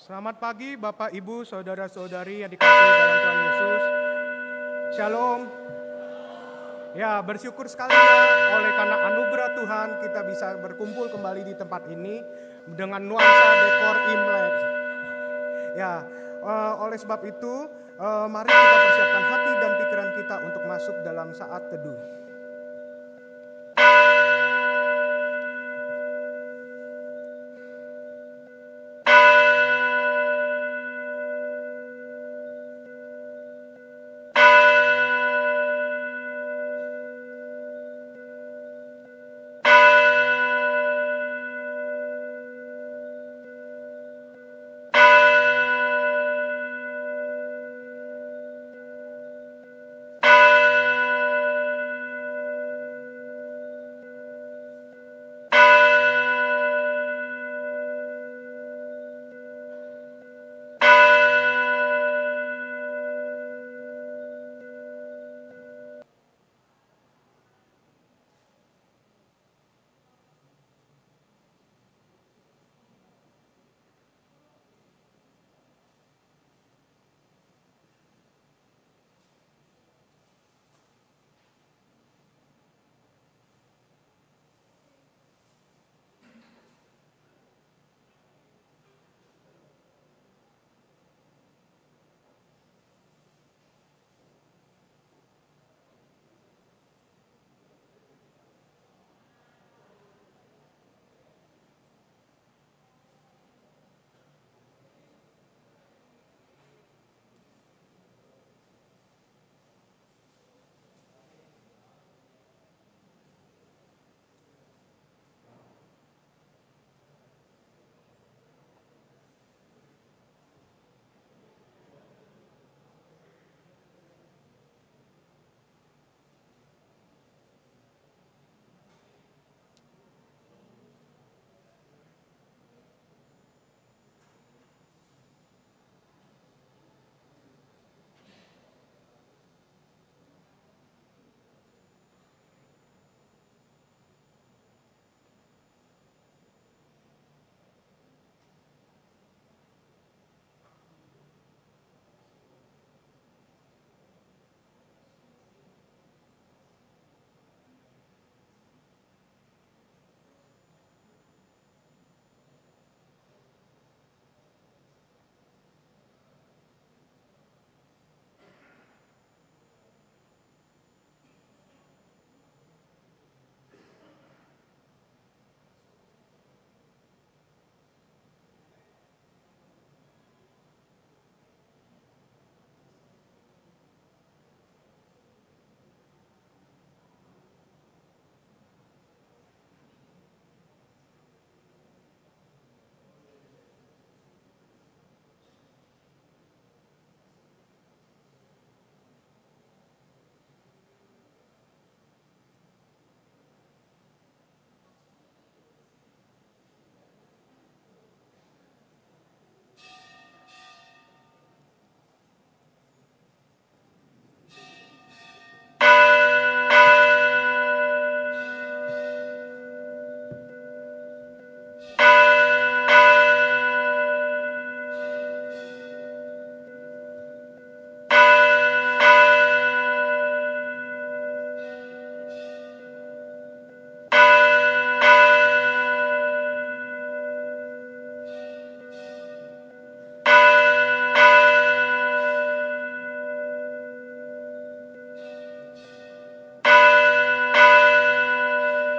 Selamat pagi Bapak, Ibu, Saudara-saudari yang dikasihi dalam Tuhan Yesus. Shalom. Ya, bersyukur sekali ya oleh karena anugerah Tuhan kita bisa berkumpul kembali di tempat ini dengan nuansa dekor Imlek. Ya, oleh sebab itu mari kita persiapkan hati dan pikiran kita untuk masuk dalam saat teduh.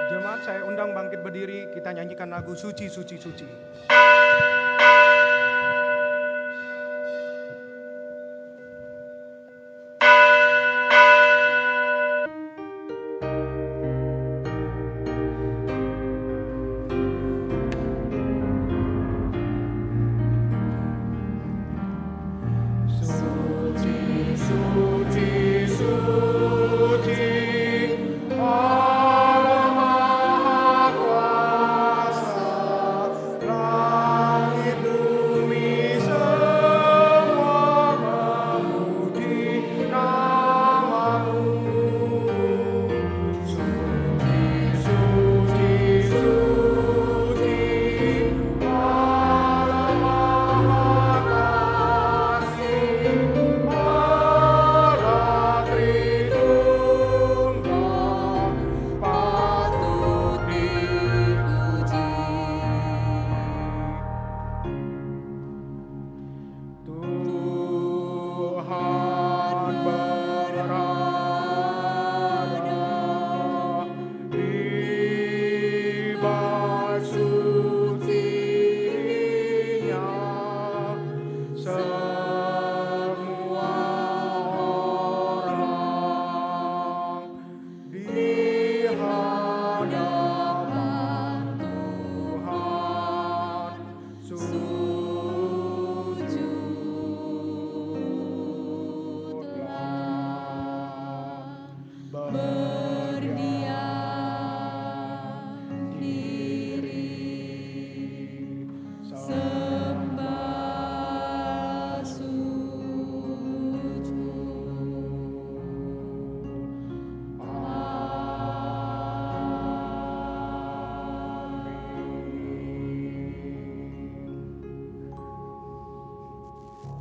Jemaat, saya undang bangkit berdiri, kita nyanyikan lagu Suci, Suci, Suci. Itu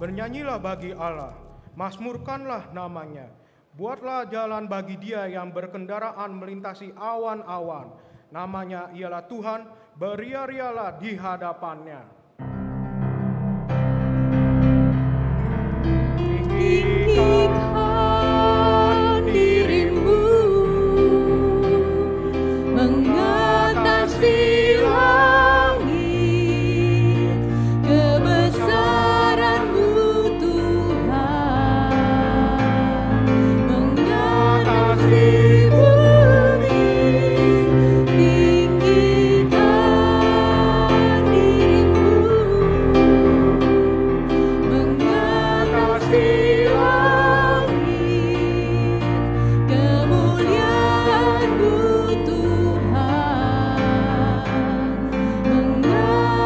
Bernyanyilah bagi Allah, mazmurkanlah namanya. Buatlah jalan bagi Dia yang berkendaraan melintasi awan-awan. Namanya ialah Tuhan, beria-rialah di hadapannya. Tinggikan dirimu mengatasi langit, kebesaran-Mu Tuhan mengatasi bumi. Tinggikan dirimu mengatasi langit, kemuliaan-Mu Tuhan mengatasi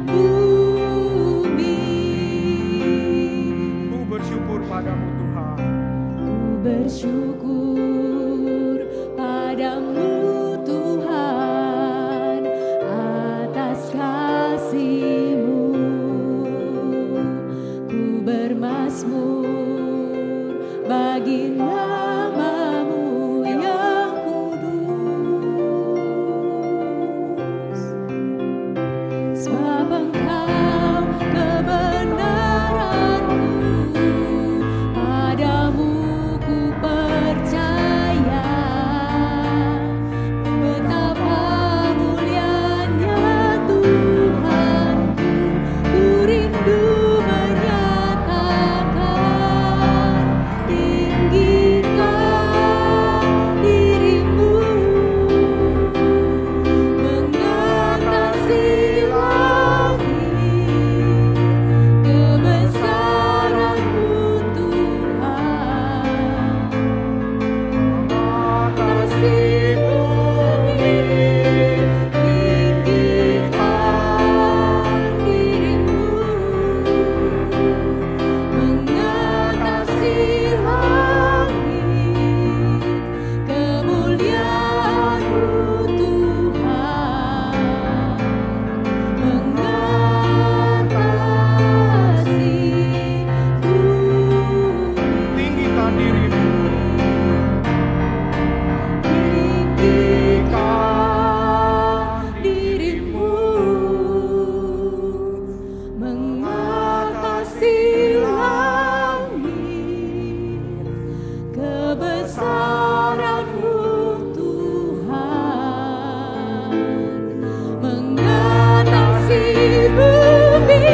bumi. Ku bersyukur padamu Tuhan. Ku bersyukur padamu Tuhan atas kasih-Mu. Ku bermazmur bagi nama-Mu yang kudus. Sebab Engkau kebenaran-Mu, padamu ku percaya. Betapa mulianya Tuhanku, ku rindu menyatakan. Tinggikan dirimu mengatasi langit, kebesaran-Mu Tuhan mengatasi bumi. Tinggikan dirimu mengatasi langit, kemuliaan-Mu Tuhan mengatasi bumi. Tinggikan dirimu. Tinggikan dirimu mengatasi langit, kebesaran-Mu Tuhan mengatasi bumi.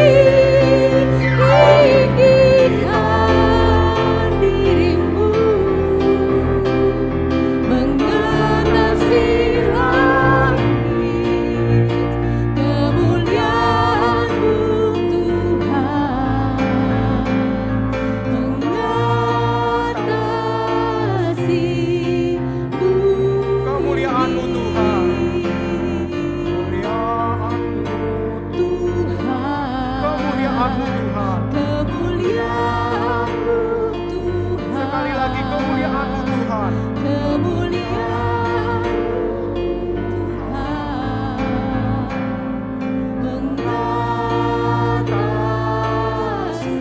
Tinggikan dirimu mengatasi langit, kemuliaan-Mu Tuhan mengatasi bumi. Kemuliaan-Mu Tuhan. Kemuliaan-Mu Tuhan, Kemuliaan-Mu Tuhan. kemuliaan-Mu Tuhan. Sekali lagi kemuliaan-Mu Tuhan. Kemuliaan-Mu Tuhan mengatasi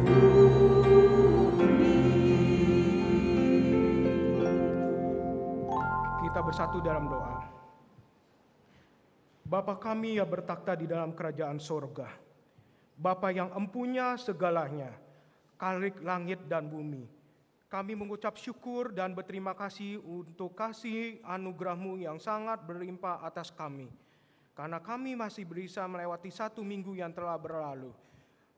bumi. Kita bersatu dalam doa. Bapa kami yang bertakhta di dalam kerajaan sorga, Bapa yang empunya segalanya, Khalik langit dan bumi. Kami mengucap syukur dan berterima kasih untuk kasih anugerah-Mu yang sangat berlimpah atas kami. Karena kami masih bisa melewati 1 minggu yang telah berlalu.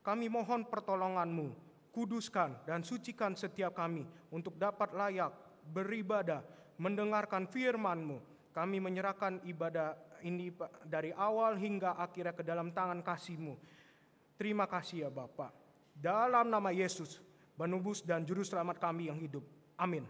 Kami mohon pertolongan-Mu, kuduskan dan sucikan setiap kami untuk dapat layak beribadah, mendengarkan firman-Mu. Kami menyerahkan ibadah ini dari awal hingga akhirnya ke dalam tangan kasih-Mu. Terima kasih ya Bapa. Dalam nama Yesus, Penebus dan Juru Selamat kami yang hidup. Amin.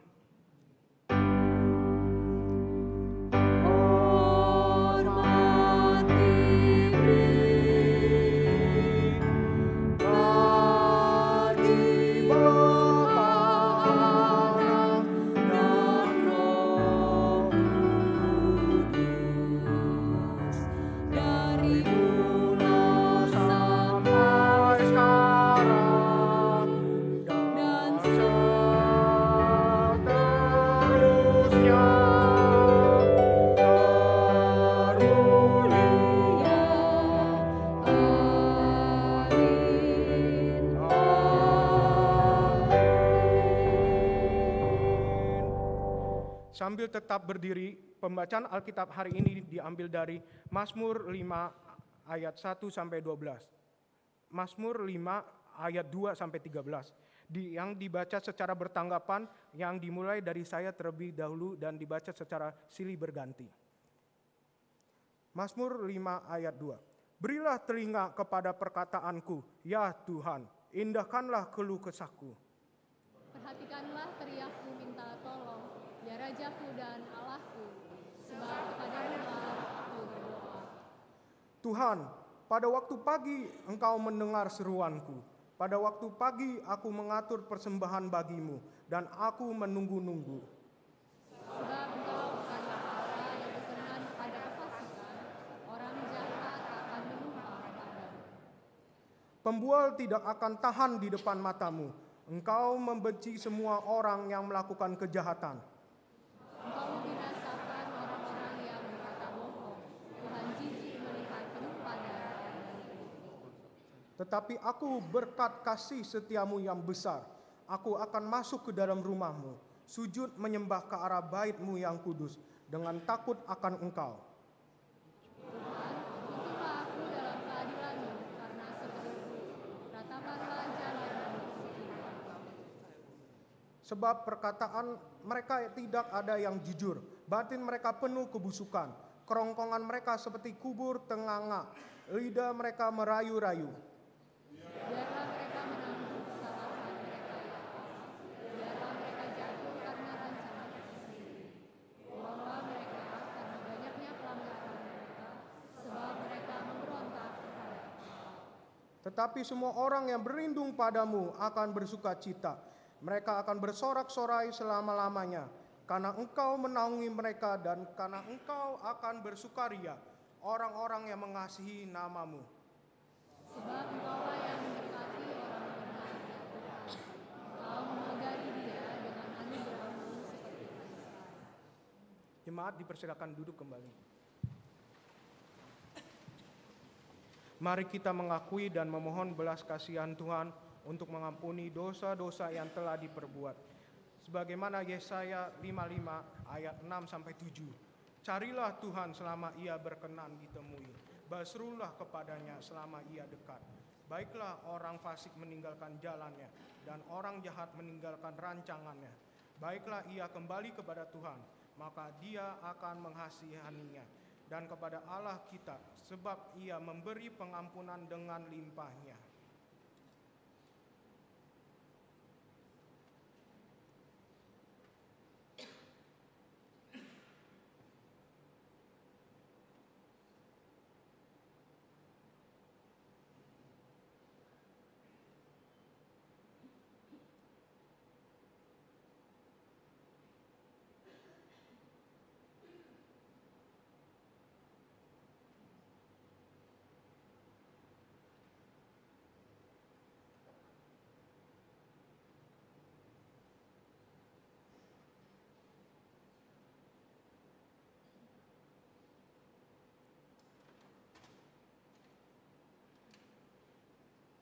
Dari Sambil tetap berdiri, pembacaan Alkitab hari ini diambil dari Mazmur 5 ayat 1 sampai 12. Mazmur 5 ayat 2 sampai 13. Yang dibaca secara bertanggapan, yang dimulai dari saya terlebih dahulu dan dibaca secara silih berganti. Mazmur 5 ayat 2. Berilah telinga kepada perkataanku, ya Tuhan, indahkanlah keluh kesahku. Perhatikanlah teriakku minta tolong, ya Rajaku dan Allahku, sebab kepadamu-lah aku berdoa. Tuhan, pada waktu pagi Engkau mendengar seruanku. Pada waktu pagi aku mengatur persembahan bagimu, dan aku menunggu-nunggu. Sebab Engkau bukanlah Allah yang berkenan pada kefasikan, orang jahat akan menumpang padamu. Pembual tidak akan tahan di depan matamu. Engkau membenci semua orang yang melakukan kejahatan. Engkau membinasakan orang-orang yang berkata bohong. Tuhan jijik melihat penumpang darah. Tetapi aku berkat kasih setiamu yang besar. Aku akan masuk ke dalam rumahmu, sujud menyembah ke arah bait-Mu yang kudus, dengan takut akan Engkau. Tuhan, tuntunlah aku dalam keadilan-Mu, karena seterusku. Ratakanlah jalan-Mu seiring. Sebab perkataan mereka tidak ada yang jujur, batin mereka penuh kebusukan, kerongkongan mereka seperti kubur tenganga, lidah mereka merayu-rayu. Biarlah mereka menanggung kesalahan mereka ya Allah. Biarlah mereka jatuh karena rancangan sendiri. Buanglah mereka karena banyaknya pelanggaran mereka, sebab mereka memberontak kepada Allah. Tetapi semua orang yang berlindung padamu akan bersuka cita. Mereka akan bersorak-sorai selama-lamanya, karena Engkau menaungi mereka dan karena Engkau akan bersukaria orang-orang yang mengasihi nama-Mu. Sebab Engkaulah yang mendekati orang benar ya Tuhan. Engkau memagari dia dengan anugerah-Mu seperti kaisar. Jemaat dipersilakan duduk kembali. Mari kita mengakui dan memohon belas kasihan Tuhan untuk mengampuni dosa-dosa yang telah diperbuat. Sebagaimana Yesaya 55 ayat 6 sampai 7. Carilah Tuhan selama Ia berkenan ditemui. Berserulah kepadanya selama Ia dekat. Baiklah orang fasik meninggalkan jalannya dan orang jahat meninggalkan rancangannya. Baiklah ia kembali kepada Tuhan, maka Dia akan menghasihaninya, dan kepada Allah kita, sebab Ia memberi pengampunan dengan limpahnya.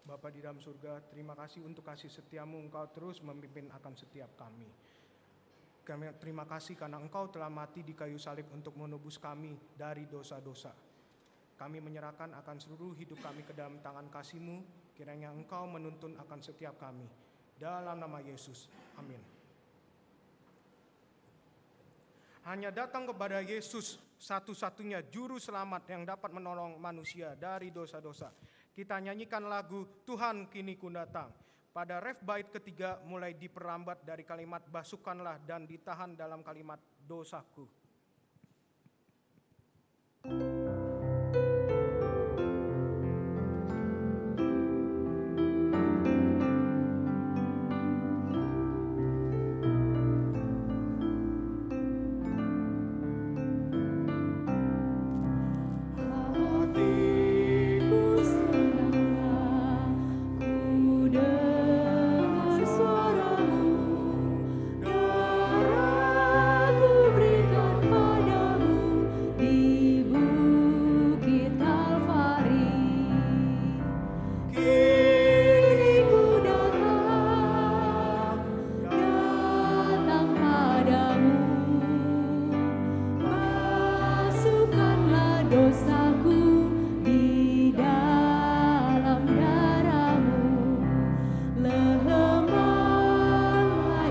Bapa di dalam surga, terima kasih untuk kasih setia-Mu, Engkau terus memimpin akan setiap kami. Kami terima kasih karena Engkau telah mati di kayu salib untuk menebus kami dari dosa-dosa. Kami menyerahkan akan seluruh hidup kami ke dalam tangan kasih-Mu, kiranya Engkau menuntun akan setiap kami. Dalam nama Yesus, amin. Hanya datang kepada Yesus satu-satunya juru selamat yang dapat menolong manusia dari dosa-dosa. Kita nyanyikan lagu Tuhan kini ku datang. Pada ref bait ketiga mulai diperlambat dari kalimat basukanlah dan ditahan dalam kalimat dosaku. Berikan dosaku di dalam darah-Mu. Lemahlah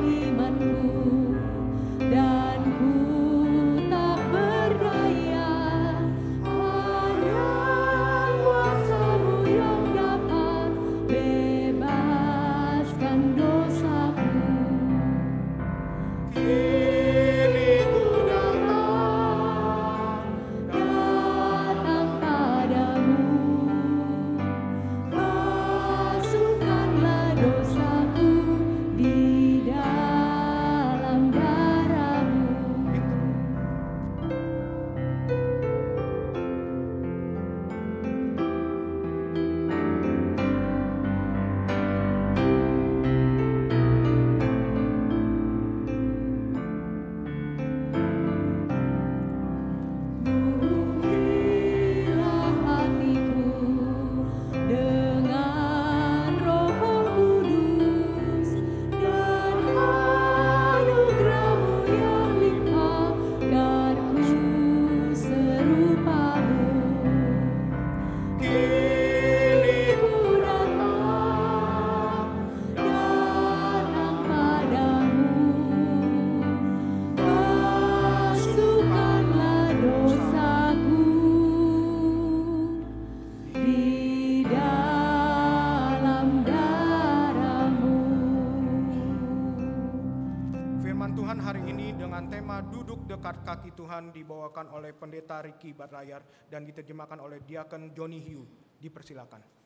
imanku dan ku tak berdaya, hanya kuasa-Mu yang dapat bebaskan dosaku. Kini ku Datang padamu, masukkanlah dosaku di dalam darah-Mu. Penuhilah hatiku dengan Roh Kudus dan anugerah-Mu yang limpah, agar ku serupa-Mu. Kini ku datang padamu, masukkanlah dosaku di dalam darah-Mu. Firman Tuhan hari ini dengan tema duduk dekat kaki Tuhan dibawakan oleh Pendeta Ricky Batlayar dan diterjemahkan oleh Diakon Johnny Hugh. Dipersilakan.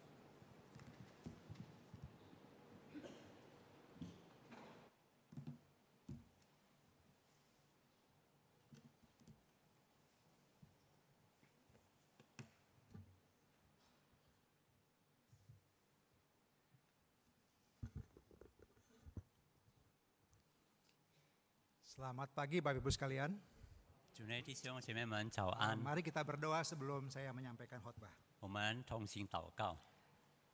Selamat pagi Bapak Ibu sekalian. 主内弟兄姐妹们早安， Mari kita berdoa sebelum saya menyampaikan khotbah. 我们同心祷告。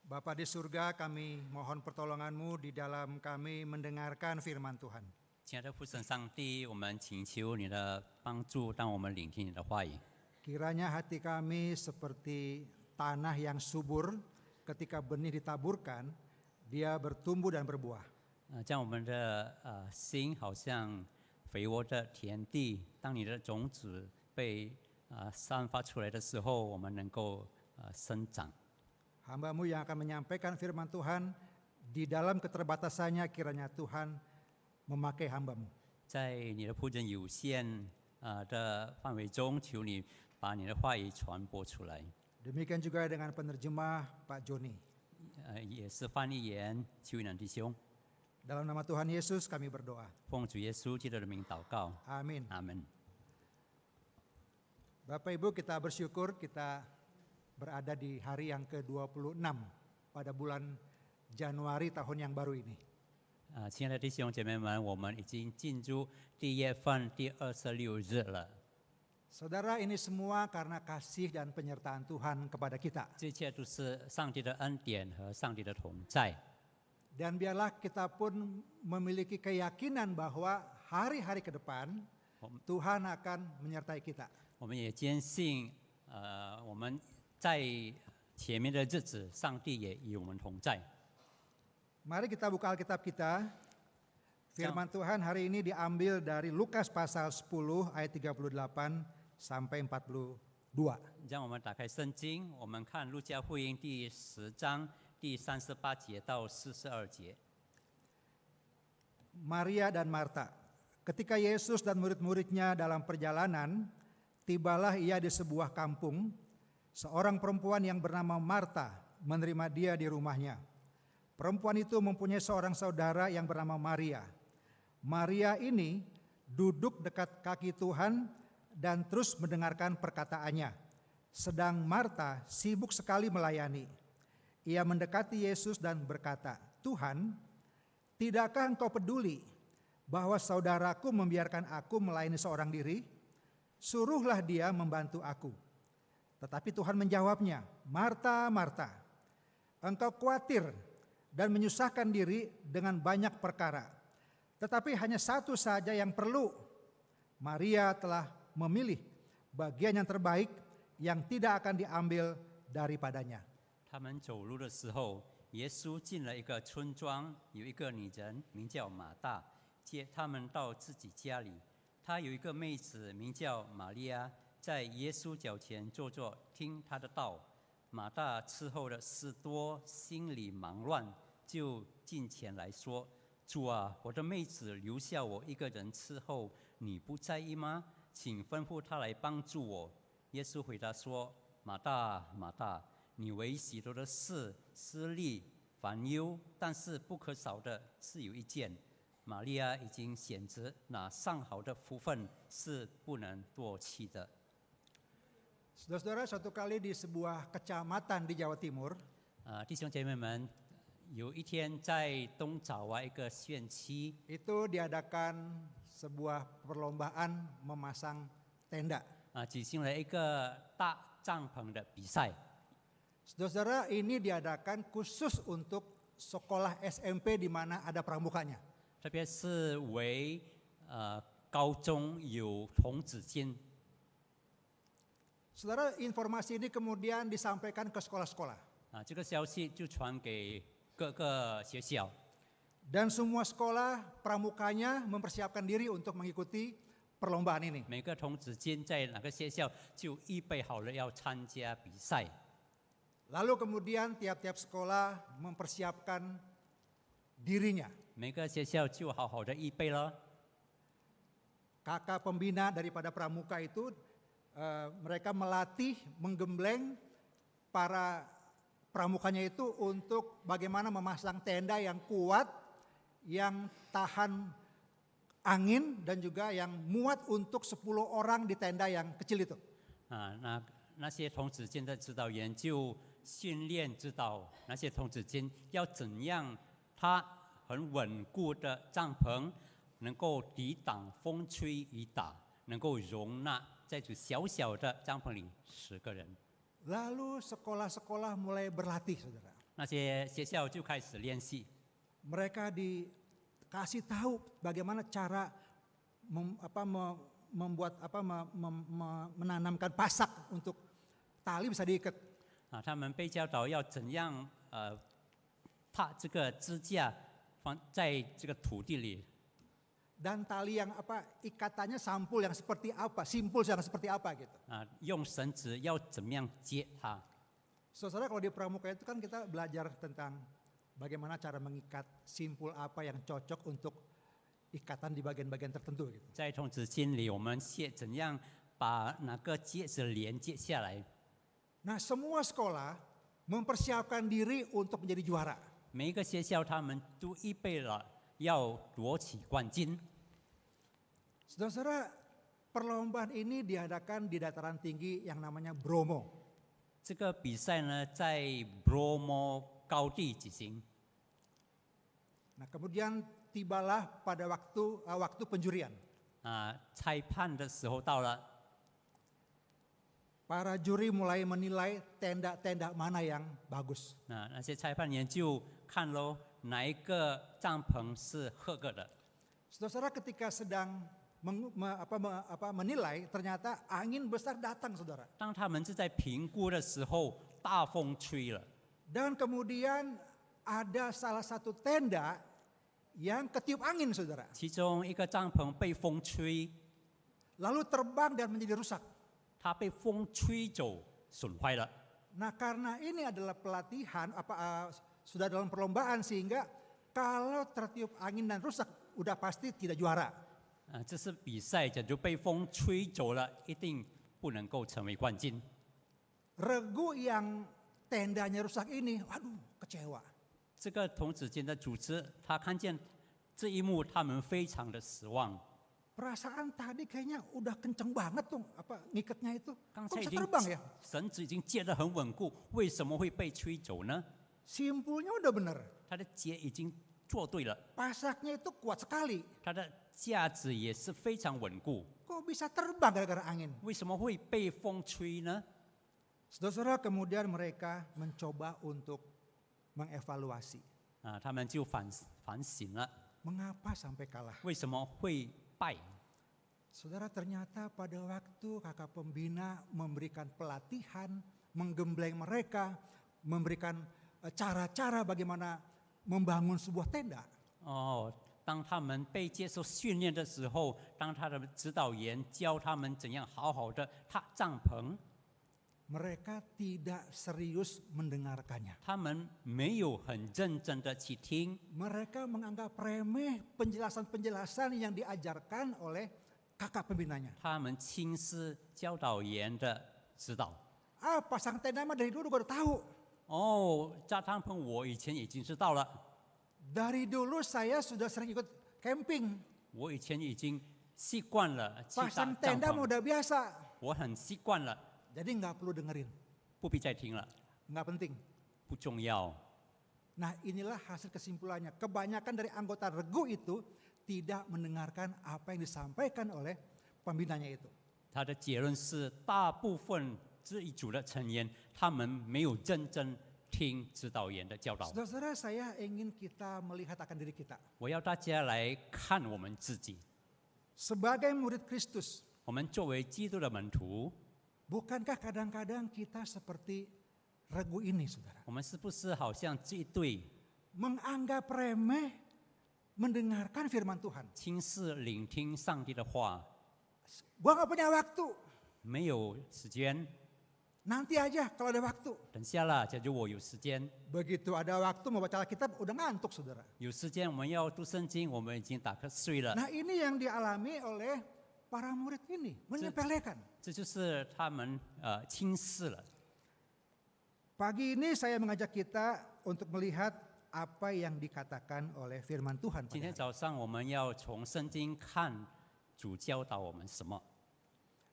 Bapa di surga, kami mohon pertolongan-Mu di dalam kami mendengarkan firman Tuhan. 亲爱的父神上帝，我们请求你的帮助，当我们聆听你的话语。 Kiranya hati kami seperti tanah yang subur, ketika benih ditaburkan, dia bertumbuh dan berbuah. 将我们的心好像肥沃的田地，当你的种子被散发出来的时候，我们能够生长。 Hamba-Mu yang akan menyampaikan firman Tuhan, di dalam keterbatasannya kiranya Tuhan memakai hamba-Mu. 在你的仆人有限的范围中，求你把你的话语传播出来。 Demikian juga dengan penerjemah Pak Joni. 也是翻译员邱云南弟兄， Dalam nama Tuhan Yesus kami berdoa. 奉主耶稣基督的名祷告， Amin. 阿门。 Bapak Ibu, kita bersyukur kita berada di hari yang ke-26 pada bulan Januari tahun yang baru ini. 亲爱的弟兄姐妹们，我们已经进入第1月份第26日了。 Saudara, ini semua karena kasih dan penyertaan Tuhan kepada kita. 这一切都是上帝的恩典和上帝的同在。 Dan biarlah kita pun memiliki keyakinan bahwa hari-hari ke depan Tuhan akan menyertai kita. 我们也坚信，我们在前面的日子，上帝也与我们同在。 Mari kita buka Alkitab kita. Firman Tuhan hari ini diambil dari Lukas pasal 10 ayat 38 sampai 42. 让我们打开圣经，我们看路加福音第10章第38节到42节。 Maria dan Marta. Ketika Yesus dan murid-muridnya dalam perjalanan, tibalah ia di sebuah kampung. Seorang perempuan yang bernama Marta menerima dia di rumahnya. Perempuan itu mempunyai seorang saudara yang bernama Maria. Maria ini duduk dekat kaki Tuhan dan terus mendengarkan perkataannya. Sedang Marta sibuk sekali melayani. Ia mendekati Yesus dan berkata, "Tuhan, tidakkah engkau peduli bahwa saudaraku membiarkan aku melayani seorang diri? Suruhlah dia membantu aku." Tetapi Tuhan menjawabnya, "Marta, Marta, engkau khawatir dan menyusahkan diri dengan banyak perkara. Tetapi hanya satu saja yang perlu. Maria telah memilih bagian yang terbaik, yang tidak akan diambil daripadanya. 他们走路的时候，耶稣进了一个村庄，有一个女人名叫马大，接他们到自己家里。她有一个妹子名叫玛利亚，在耶稣脚前坐着听他的道。马大伺候的事多，心里忙乱，就近前来说：“主啊，我的妹子留下我一个人伺候，你不在意吗？请吩咐她来帮助我。”耶稣回答说：“马大，马大，你为许多的事思虑烦忧，但是不可少的是有一件。玛利亚已经选择那上好的福分，是不能夺去的。” Saudara-saudara, suatu kali di sebuah kecamatan di Jawa Timur, 弟兄姐妹们，有一天在东爪哇一个县区， itu diadakan sebuah perlombaan memasang tenda. 举行了一个搭帐篷的比赛。 Saudara-saudara, ini diadakan khusus untuk sekolah SMP di mana ada pramukanya. 特别是为高中有童子军。 Saudara, informasi ini kemudian disampaikan ke sekolah-sekolah. 这个消息就传给各个学校。 Dan semua sekolah pramukanya mempersiapkan diri untuk mengikuti perlombaan ini. 每个童子军在哪个学校就预备好了要参加比赛。 Lalu kemudian tiap-tiap sekolah mempersiapkan dirinya. 每个学校就好好的预备了。 Kakak pembina daripada pramuka itu mereka melatih, menggembleng para pramukanya itu untuk bagaimana memasang tenda yang kuat, yang tahan angin dan juga yang muat untuk 10 orang di tenda yang kecil itu. 那些童子军的指导员就训练指导那些童子军要怎样，他很稳固的帐篷能够抵挡风吹雨打，能够容纳在这小小的帐篷里10个人。 Lalu sekolah-sekolah mulai berlatih, saudara. 那些学校就开始练习， Mereka dikasih tahu bagaimana cara menanamkan pasak untuk tali bisa diikat. 他们被教导要怎样踏这个支架放在这个土地里。 Dan tali yang ikatannya sampul yang seperti apa, simpul yang seperti apa gitu. 用绳子要怎么样接它？ Saudara, kalau di pramuka itu kan kita belajar tentang bagaimana cara mengikat simpul apa yang cocok untuk ikatan di bagian-bagian tertentu gitu. 在童子军里，我们学怎样把哪个戒指连接下来。 Nah, semua sekolah mempersiapkan diri untuk menjadi juara. 每一个学校他们都预备了要夺取冠军。 Saudara-saudara, perlombaan ini diadakan di dataran tinggi yang namanya Bromo. 这个比赛呢，在 Bromo 高地举行。 Nah, kemudian tibalah pada waktu penjurian. 裁判的时候到了， Para juri mulai menilai tenda-tenda mana yang bagus. 那些裁判员就看喽，哪一个帐篷是合格的。 Saudara-saudara, ketika sedang menilai, ternyata angin besar datang, saudara. 当他们是在评估的时候，大风吹了， Dan kemudian ada salah satu tenda yang ketiup angin, saudara. 其中一个帐篷被风吹， Lalu terbang dan menjadi rusak. 它被风吹走，损坏了。 Nah, karena ini adalah pelatihan, sudah dalam perlombaan sehingga kalau tertiup angin dan rusak, udah pasti tidak juara. 这是比赛，假如被风吹走了，一定不能够成为冠军。 Regu yang tendanya rusak ini, waduh, kecewa. 这个童子军的组织，他看见这一幕，他们非常的失望。 Perasaan tadi kayaknya udah kenceng banget tuh ngikatnya itu. 刚 Kok 才已 bisa 经 terbang ya? 绳子已经接得很稳固，为什么会被吹走呢？ Simpulnya udah bener. 它的结已经做对了， Pasaknya itu kuat sekali. 它的架子也是非常稳固， Kok bisa terbang gara-gara angin? 为什么会被风吹呢？ Saudara-saudara, kemudian mereka mencoba untuk mengevaluasi. 他们就反省了， Mengapa sampai kalah? 为什么会败？ Saudara, ternyata pada waktu kakak pembina memberikan pelatihan, menggembleng mereka, memberikan cara-cara bagaimana membangun sebuah tenda. 当他们被接受训练的时候，当他的指导员教他们怎样好好的搭帐篷， Mereka tidak serius mendengarkannya. 他们没有很认真的去听， Mereka menganggap remeh penjelasan-penjelasan yang diajarkan oleh kakak pembinanya. 他们轻视教导员的指导。 Pasang tenda mah dari dulu gue udah tahu. 扎帐篷我以前已经知道了， Dari dulu saya sudah sering ikut camping. 我以前已经习惯了去搭 Pasang 帐 tenda mah 篷， udah biasa. 我很习惯了， Jadi nggak perlu dengerin, 不必再听了， nggak penting. 不重要。 Nah inilah hasil kesimpulannya. Kebanyakan dari anggota regu itu tidak mendengarkan apa yang disampaikan oleh pembinanya itu. 他的结论是，大部分这一组的成员，他们没有认真听指导员的教导。 Saudara-saudara, saya ingin kita melihat akan diri kita. 我要大家来看我们自己， Sebagai murid Kristus, 我们作为基督的门徒， bukankah kadang-kadang kita seperti regu ini, saudara? 我们是不是好像这一对 Menganggap remeh mendengarkan firman Tuhan. 轻视聆听上帝的话， Gua nggak punya waktu. 没有时间？ Nanti aja kalau ada waktu. 等下啦，假如我有时间， Begitu ada waktu mau baca Alkitab udah ngantuk, saudara. 有时间我们要读圣经，我们已经打瞌睡了。 Nah ini yang dialami oleh para murid ini, menyepelekan. 这就是他们轻视了。 Pagi ini saya mengajak kita untuk melihat apa yang dikatakan oleh firman Tuhan. 今天 pada hari. 早上我们要从圣经看主教导我们什么。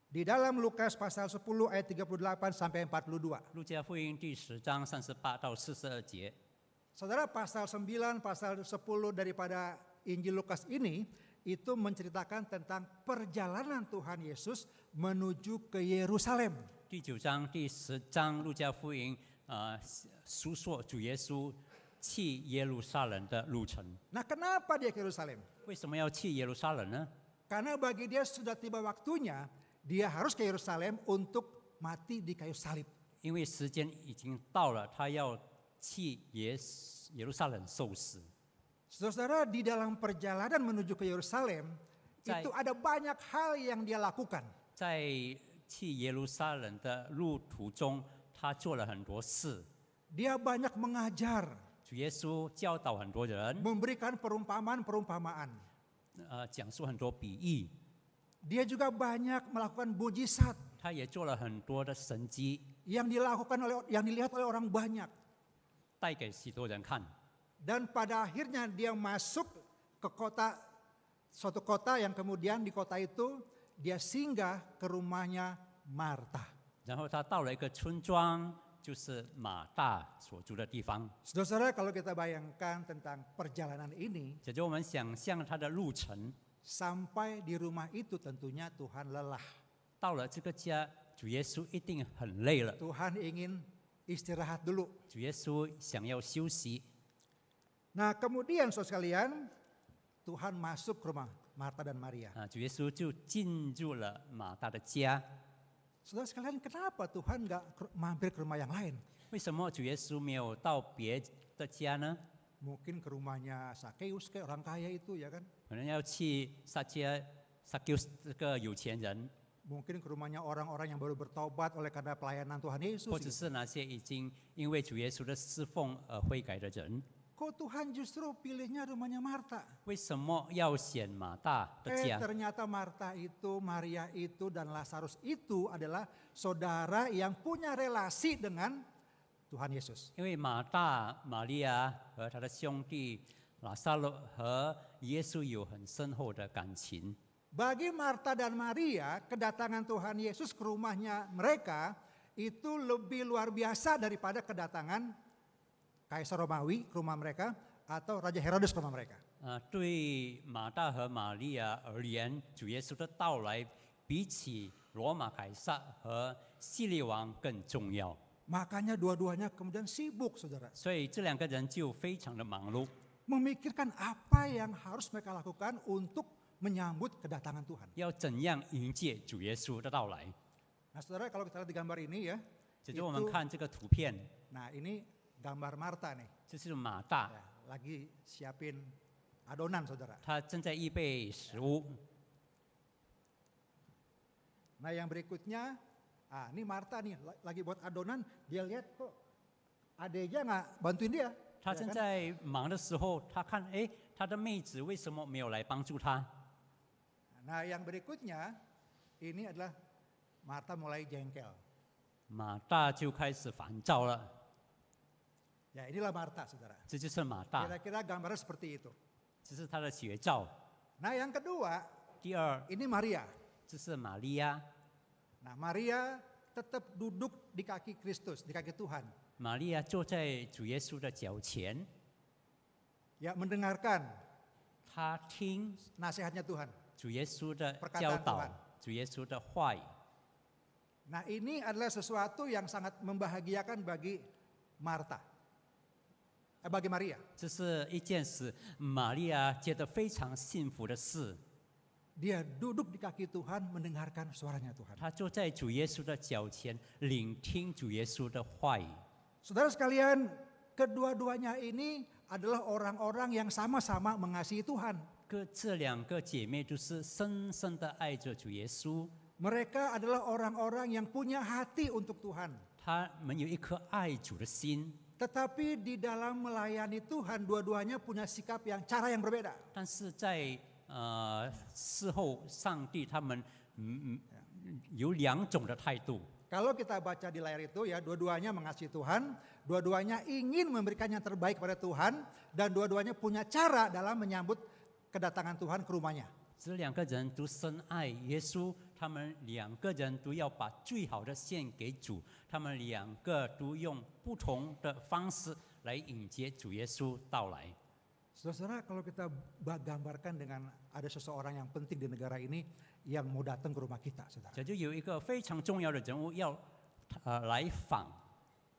Di dalam Lukas pasal 10 ayat 38 sampai 42. 路加福音第10章38到42节， Saudara, pasal 9, pasal 10 daripada Injil Lukas ini itu menceritakan tentang perjalanan Tuhan Yesus menuju ke Yerusalem. 第9章、第10章路加福音述说主耶稣去耶路撒冷的路程。 Nah, kenapa dia ke Yerusalem? 为什么要去耶路撒冷呢？ Karena bagi dia sudah tiba waktunya dia harus ke Yerusalem untuk mati di kayu salib. 因为时间已经到了，他要去耶路撒冷受死。 Saudara-saudara, di dalam perjalanan menuju ke Yerusalem itu ada banyak hal yang dia lakukan. 在去耶路撒冷的路途中，他做了很多事。 Dia banyak mengajar, 主耶稣教导很多人， memberikan perumpamaan-perumpamaan. 讲述很多比喻， Dia juga banyak melakukan mujizat 他也做了很多的神迹， yang dilihat oleh orang banyak. 带给许多人看。 Dan pada akhirnya dia masuk ke suatu kota yang kemudian di kota itu dia singgah ke rumahnya Marta. 然后他到了一个村庄，就是马大所住的地方。 Saudara-saudara, kalau kita bayangkan tentang perjalanan ini, 假如我们想象他的路程， sampai di rumah itu tentunya Tuhan lelah. 到了这个家，主耶稣一定很累了。 Tuhan ingin istirahat dulu. 主耶稣想要休息。 Nah kemudian saudara sekalian, Tuhan masuk ke rumah Marta dan Maria. 主耶稣就进入了马大的家。 Saudara sekalian, kenapa Tuhan nggak mampir ke rumah yang lain? 为什么主耶稣没有到别的家呢？ Mungkin ke rumahnya Sakeus, kayak orang kaya itu ya kan? 可能要去撒丢这个有钱人， Mungkin ke rumahnya orang-orang yang baru bertobat oleh karena pelayanan Tuhan Yesus. 或者是那些已经因为主耶稣的侍奉而悔改的人。 Kok Tuhan justru pilihnya rumahnya Marta? 为什么要选马大的家？ Ternyata Marta itu, Maria itu, dan Lazarus itu adalah saudara yang punya relasi dengan Tuhan Yesus. 因为马大、玛利亚和他的兄弟拉撒路和耶稣有很深厚的感情。 Bagi Marta dan Maria, kedatangan Tuhan Yesus ke rumahnya mereka itu lebih luar biasa daripada kedatangan Kaisar Romawi ke rumah mereka atau Raja Herodes ke rumah mereka. 对马大和玛利亚而言，主耶稣的到来比起罗马凯撒和希律王更重要。 Makanya dua-duanya kemudian sibuk, saudara. 所以这两个人就非常的忙碌， Memikirkan apa yang harus mereka lakukan untuk menyambut kedatangan Tuhan. 要怎样迎接主耶稣的到来。 Nah, saudara, kalau kita lihat di gambar ini ya, 姐姐，我们 itu, 看这个图片， nah ini gambar Marta nih, 这是马大， ya, lagi siapin adonan, saudara. 他正在预备食物。 Nah, yang berikutnya, ini Marta nih lagi buat adonan, dia lihat kok adiknya nggak bantuin dia. 他 ya 正 kan? 在忙的时候，他看，哎，他的妹子为什么没有来帮助他？ Nah, yang berikutnya, ini adalah Marta mulai jengkel. 马大就开始烦躁了。 Ya, inilah Marta, saudara. 这就是马大， Kira-kira gambarnya seperti itu. 这是他的写照。 Nah, yang kedua, 第二， ini Maria. 这是玛利亚， Nah, Maria tetap duduk di kaki Kristus, di kaki Tuhan. 玛利亚坐在主耶稣的脚前， Ya, mendengarkan 他听 nasihatnya Tuhan. 主耶稣的 Perkataan 教导 Tuhan， 主耶稣的话语。 Nah, ini adalah sesuatu yang sangat membahagiakan bagi Marta. Bagi Maria. 这是一件使玛利亚觉得非常幸福的事。 Dia duduk di kaki Tuhan mendengarkan suaranya Tuhan. 他坐在主耶稣的脚前，聆听主耶稣的话语。 Saudara sekalian, kedua-duanya ini adalah orang-orang yang sama-sama mengasihi Tuhan. 这两个姐妹都是深深的爱着主耶稣， Mereka adalah orang-orang yang punya hati untuk Tuhan. 他们有一颗爱主的心。 Tetapi di dalam melayani Tuhan, dua-duanya punya sikap cara yang berbeda. 但是在事后，上帝他们有两种的态度。 Kalau kita baca di layar itu ya, dua-duanya mengasihi Tuhan, dua-duanya ingin memberikan yang terbaik pada Tuhan, dan dua-duanya punya cara dalam menyambut kedatangan Tuhan ke rumahnya. 这两个人都深爱耶稣，他们两个人都要把最好的献给主，他们两个都用不同的方式来迎接主耶稣到来。 Saudara-saudara, kalau kita gambarkan dengan ada seseorang yang penting di negara ini yang mau datang ke rumah kita, saudara. 这就有一个非常重要的人物要来访，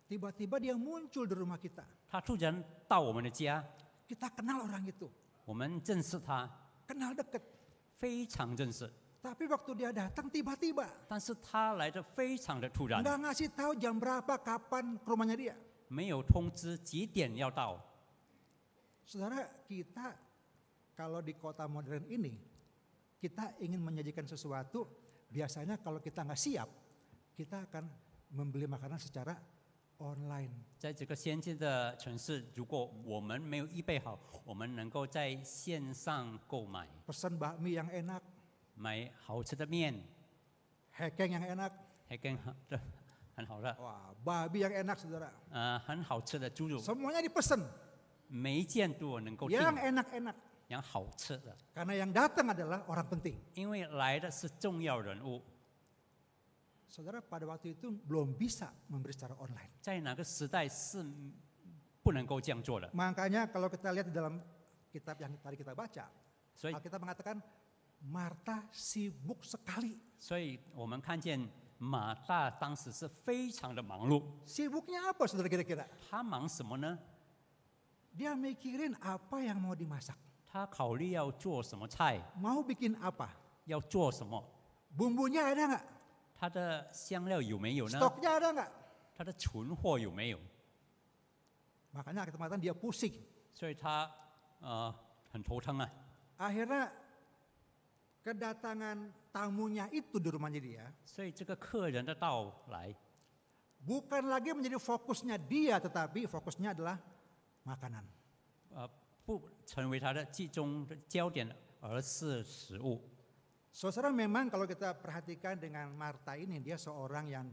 Tiba-tiba dia muncul di rumah kita. 他突然到我们的家， Kita kenal orang itu, 我们认识他， kenal deket. 非常认识， Tapi waktu dia datang tiba-tiba, 但是他来的非常的突然， nggak ngasih tahu jam berapa, kapan ke rumahnya dia. 没有通知几点要到。 Saudara, kita kalau di kota modern ini, kita ingin menyajikan sesuatu, biasanya kalau kita nggak siap, kita akan membeli makanan secara online. 在这个先进的城市，如果我们没有预备好，我们能够在线上购买， Pesan bakmi yang enak, 买好吃的面， hekeng yang enak, 还跟很好的 wah, babi yang enak, saudara. 很好吃的猪肉， Semuanya dipesan, 每一件都能够订， yang enak-enak. yang好吃的， Karena yang datang adalah orang penting. 因为来的是重要人物。 Saudara, pada waktu itu belum bisa memberi secara online. 在哪个时代是不能够这样做的？ Makanya kalau kita lihat di dalam kitab yang tadi kita baca, 所以， Alkitab mengatakan Marta sibuk sekali. 所以我们看见马大当时是非常的忙碌。 Sibuknya apa, saudara, kira-kira? 他忙什么呢？ Dia mikirin apa yang mau dimasak. 他考虑要做什么菜， Mau bikin apa? 要做什么， Bumbunya ada nggak? 他的香料有没有呢？ Stoknya ada nggak? 他的存货有没有？ Makanya kita mengatakan dia pusing. 所以他很头疼啊。 Akhirnya kedatangan tamunya itu di rumahnya dia 所以这个客人的到来， bukan lagi menjadi fokusnya dia, tetapi fokusnya adalah makanan. 不成为他的集中的焦点，而是食物。 Saudara, memang kalau kita perhatikan dengan Marta ini, dia seorang yang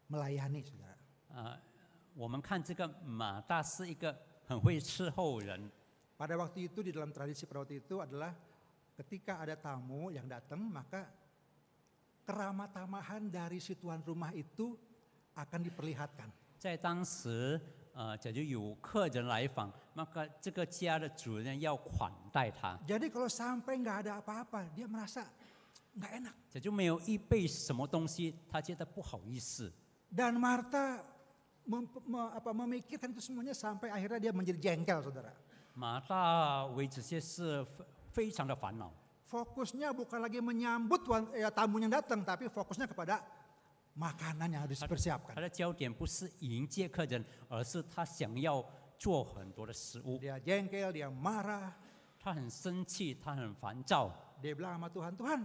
melayani, saudara. 我们看这个马大是一个很会伺候人。 Pada waktu itu, di dalam tradisi pada waktu itu adalah ketika ada tamu yang datang, maka keramah tamahan dari si tuan rumah itu akan diperlihatkan. 在当时，假如有客人来访，那个这个家的主人要款待他。 Jadi kalau sampai nggak ada apa-apa, dia merasa nggak enak. 假如没有预备什么东西，他觉得不好意思。 Dan Marta memikirkan itu semuanya sampai akhirnya dia menjadi jengkel, saudara. 马大为这些事非常的烦恼， fokusnya bukan lagi menyambut tamu yang datang, tapi fokusnya kepada makanan yang harus 他 dipersiapkan. 的焦点不是迎接客人，而是他想要做很多的食物。 Dia jengkel, dia marah, 他很生气，他很烦躁。 dia bilang sama Tuhan, Tuhan,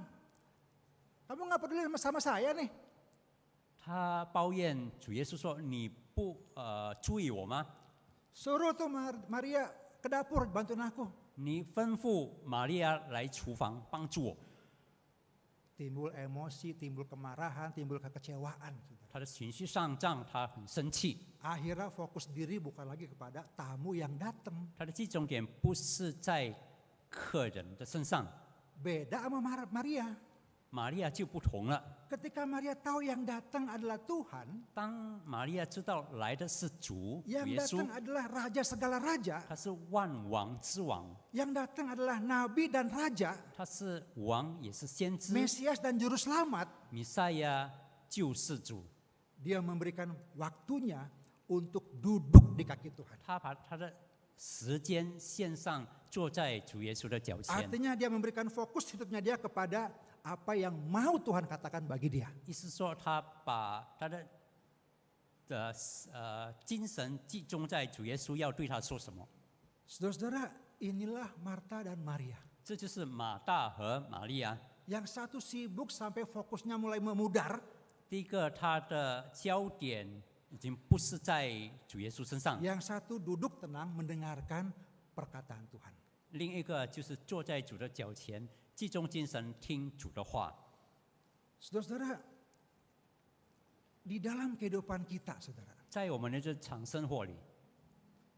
kamu nggak peduli sama saya nih. 他抱怨主耶稣说：“你不注意我吗？ Suruh tuh Maria ke dapur bantuin aku. 你吩咐玛利亚来厨房帮助我。” Timbul emosi, timbul kemarahan, timbul kekecewaan. 他的情绪上涨，他很生气。 Akhirnya fokus diri bukan lagi kepada tamu yang datang. 他的集中点不是在客人的身上， Beda sama Maria. 玛利亚就不同了。 Ketika Maria tahu yang datang adalah Tuhan, 当玛利亚知道来的是主 yang 耶稣 datang，adalah Raja segala raja, 他是万王之王， yang datang adalah Nabi dan Raja, 他是王也是先知， Mesias dan Juru Selamat. 弥赛亚救世主。 Dia memberikan waktunya untuk duduk di kaki Tuhan. 他把他的时间献上，坐在主耶稣的脚前。 Artinya dia memberikan fokus hidupnya dia kepada apa yang mau Tuhan katakan bagi dia. 意思说，他把他的精神集中在主耶稣要对他说什么。 Saudara-saudara, inilah Marta dan Maria. 这就是马大和玛利亚。 Yang satu sibuk sampai fokusnya mulai memudar. 第一个，他的焦点已经不是在主耶稣身上； Yang satu duduk tenang mendengarkan perkataan Tuhan. 另一个就是坐在主的脚前，集中精神听主的话。 Saudara-saudara, di dalam kehidupan kita, saudara, 在我们的日常生活里，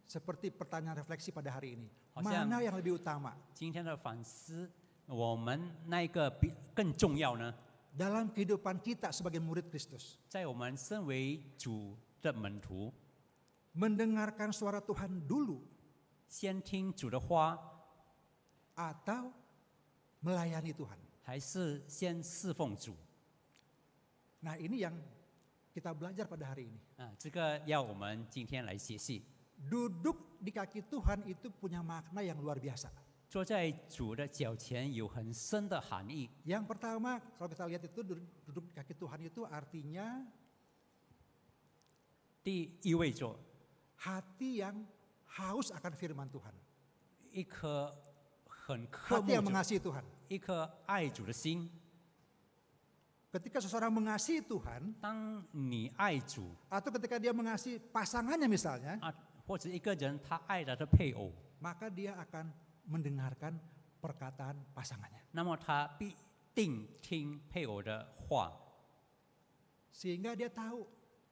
seperti pertanyaan refleksi pada hari ini, 好像 mana yang lebih utama? 今天的反思，我们那一个比更重要呢？ Dalam kehidupan kita sebagai murid Kristus, 在我们身为主的门徒， mendengarkan suara Tuhan dulu 先听主的话， atau melayani Tuhan? 还是先侍奉主？ Nah, ini yang kita belajar pada hari ini. 这个要我们今天来学习。 Duduk di kaki Tuhan itu punya makna yang luar biasa. 坐在主的脚前有很深的含义。 Yang pertama, kalau kita lihat itu duduk di kaki Tuhan itu artinya 意味着 hati yang haus akan firman Tuhan. 一颗很渴 Hati 慕 yang 主、 mengasihi Tuhan. 一颗爱主的心。 Ketika seseorang mengasihi Tuhan, 当你爱主 atau ketika dia mengasihi pasangannya misalnya, 或者一个人他爱他的配偶， maka dia akan mendengarkan perkataan pasangannya. 那么他必定听配偶的话， Sehingga dia tahu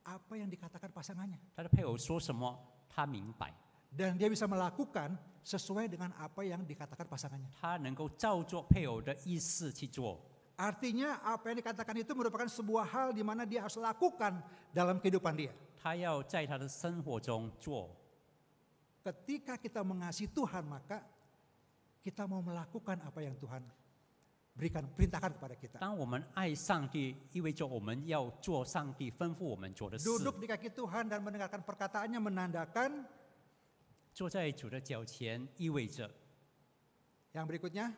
apa yang dikatakan pasangannya. 他的配偶说什么，他明白， Dan dia bisa melakukan sesuai dengan apa yang dikatakan pasangannya. 他能够照做配偶的意思去做。 Artinya apa yang dikatakan itu merupakan sebuah hal di mana dia harus lakukan dalam kehidupan dia. 他要在他的生活中做。 Ketika kita mengasihi Tuhan, maka kita mau melakukan apa yang Tuhan perintahkan kepada kita. 当我们爱上帝，意味着我们要做上帝吩咐我们做的事。 Duduk di kaki Tuhan dan mendengarkan perkataannya menandakan 坐在主的脚前，意味着 yang berikutnya.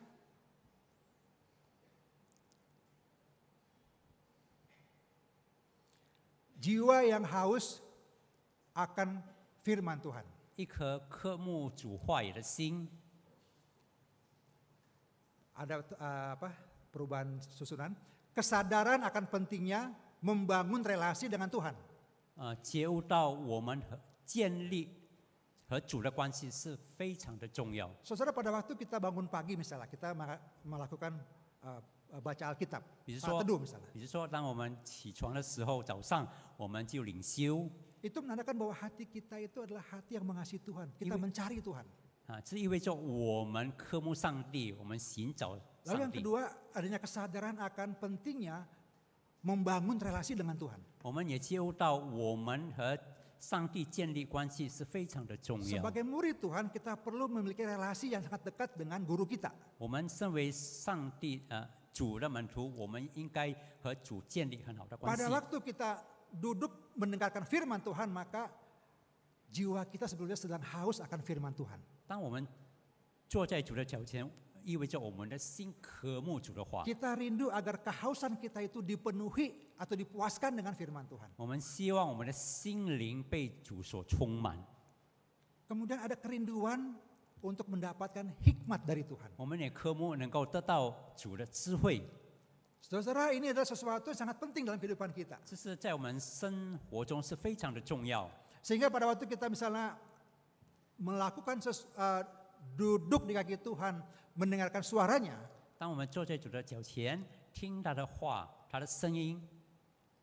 Jiwa yang haus akan firman Tuhan. 一颗渴慕主话语的心。 Ada perubahan susunan. Kesadaran akan pentingnya membangun relasi dengan Tuhan. 觉悟到我们建立和主的关系是非常的重要。 Saudara, pada waktu kita bangun pagi misalnya, kita melakukan baca Alkitab, 比如 saat 说 teduh misalnya. 比如说，当我们起床的时候，早上我们就领修 Itu menandakan bahwa hati kita itu adalah hati yang mengasihi Tuhan. Kita mencari Tuhan. 这意味着我们渴慕上帝，我们寻找 Lalu 上 yang 帝。 kedua, adanya kesadaran akan pentingnya membangun relasi dengan Tuhan. 我们也觉悟到，我们和上帝建立关系是非常的重要。 Sebagai murid Tuhan, kita perlu memiliki relasi yang sangat dekat dengan guru kita. 我们身为上帝主的门徒，我们应该和主建立很好的关系 Pada。waktu kita duduk mendengarkan firman Tuhan, maka jiwa kita sebetulnya sedang haus akan firman Tuhan. 当我们坐在主的脚前，意味着我们的心渴慕主的话。 Kita rindu agar kehausan kita itu dipenuhi atau dipuaskan dengan firman Tuhan. 我们希望我们的心灵被主所充满， Kemudian ada kerinduan untuk mendapatkan hikmat dari Tuhan. 我们也渴慕能够得到主的智慧。 Saudara, ini adalah sesuatu yang sangat penting dalam kehidupan kita. 这是在我们生活中是非常的重要。 Sehingga pada waktu kita misalnya melakukan duduk di kaki Tuhan, mendengarkan suaranya, 当我们坐在主的脚前，听他的话，他的声音，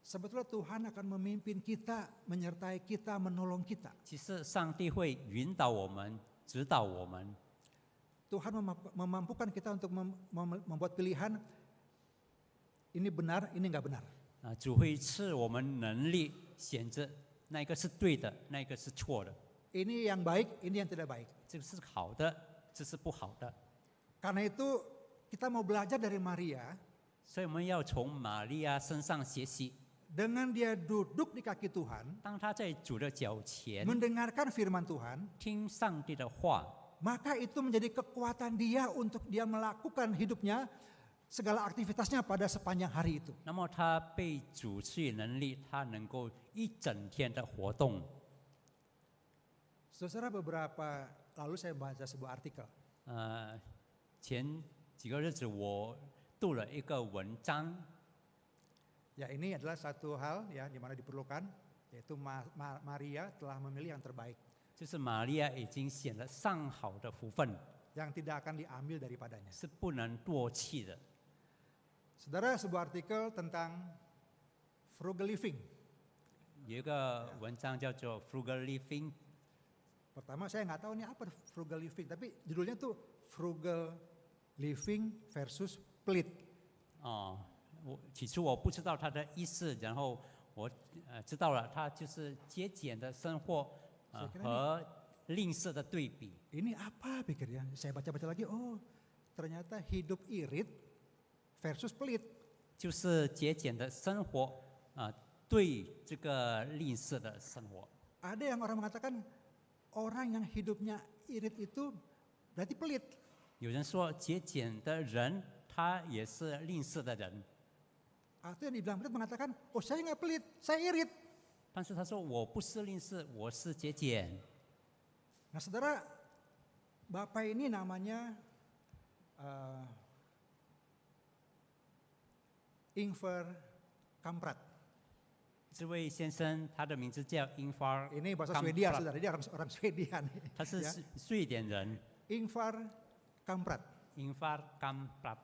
sebetulnya Tuhan akan memimpin kita, menyertai kita, menolong kita. 其实上帝会引导我们，指导我们。 Tuhan memampukan kita untuk membuat pilihan, ini benar, ini enggak benar. 主会赐我们能力，选择那个是对的，那个是错的， Ini yang baik, ini yang tidak baik. 这个是好的，这是不好的。 Karena itu kita mau belajar dari Maria, 所以我们要从玛利亚身上学习。 dengan dia duduk di kaki Tuhan, 当他在主的脚前 mendengarkan firman Tuhan, 听上帝的话， maka itu menjadi kekuatan dia untuk dia melakukan hidupnya, segala aktivitasnya pada sepanjang hari itu. 那么他被主赐予能力，他能够一整天的活动。 Saudara, beberapa lalu saya baca sebuah artikel. 前几个日子我读了一个文章， Ya, ini adalah satu hal ya di mana diperlukan, yaitu Maria telah memilih yang terbaik, 就是玛利亚已经选了上好的福分， yang tidak akan diambil daripadanya. 是不能唾弃的。 Saudara, sebuah artikel tentang frugal living. 有一个文章叫做 Frugal Living， Pertama saya nggak tahu ini apa frugal living, tapi judulnya tuh frugal living versus pelit. 起初我不知道它的意思，然后我知道了，它就是节俭的生活和吝啬的对比。 Ini apa pikirnya? Saya baca-baca lagi, oh ternyata hidup irit versus pelit. 就是节俭的生活对这个吝啬的生活。 Ada yang orang mengatakan orang yang hidupnya irit itu berarti pelit. 有人说节俭的人，他也是吝啬的人。 Atau yang dibilang pelit mengatakan, oh saya nggak pelit, saya irit. 但是他说我不是吝啬，我是节俭。 Nah saudara, bapak ini namanya Ingvar Kamprad. 这位先生，他的名字叫 Ingvar Ini bahasa Kamprad Swedia, saudara. Dia orang Swedia nih. 他是 Ya. 瑞典人。 Ingvar Kamprad. Ingvar Kamprad，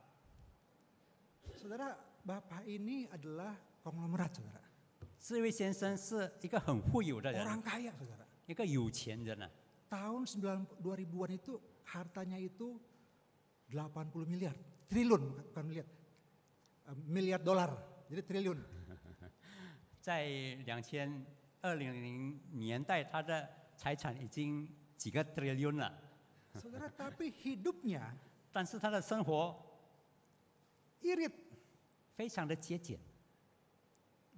Saudara, bapak ini adalah konglomerat, saudara. 这位先生是一个很富有的人， Orang kaya, saudara. 一个有钱人啊。 Tahun 2000-an itu hartanya itu 80 miliar, triliun bukan miliar, miliar dolar, jadi triliun. 在2020年代，他的财产已经几个 trillion 了， Saudara, tapi hidupnya 但是他的生活 irit, 非常的节俭，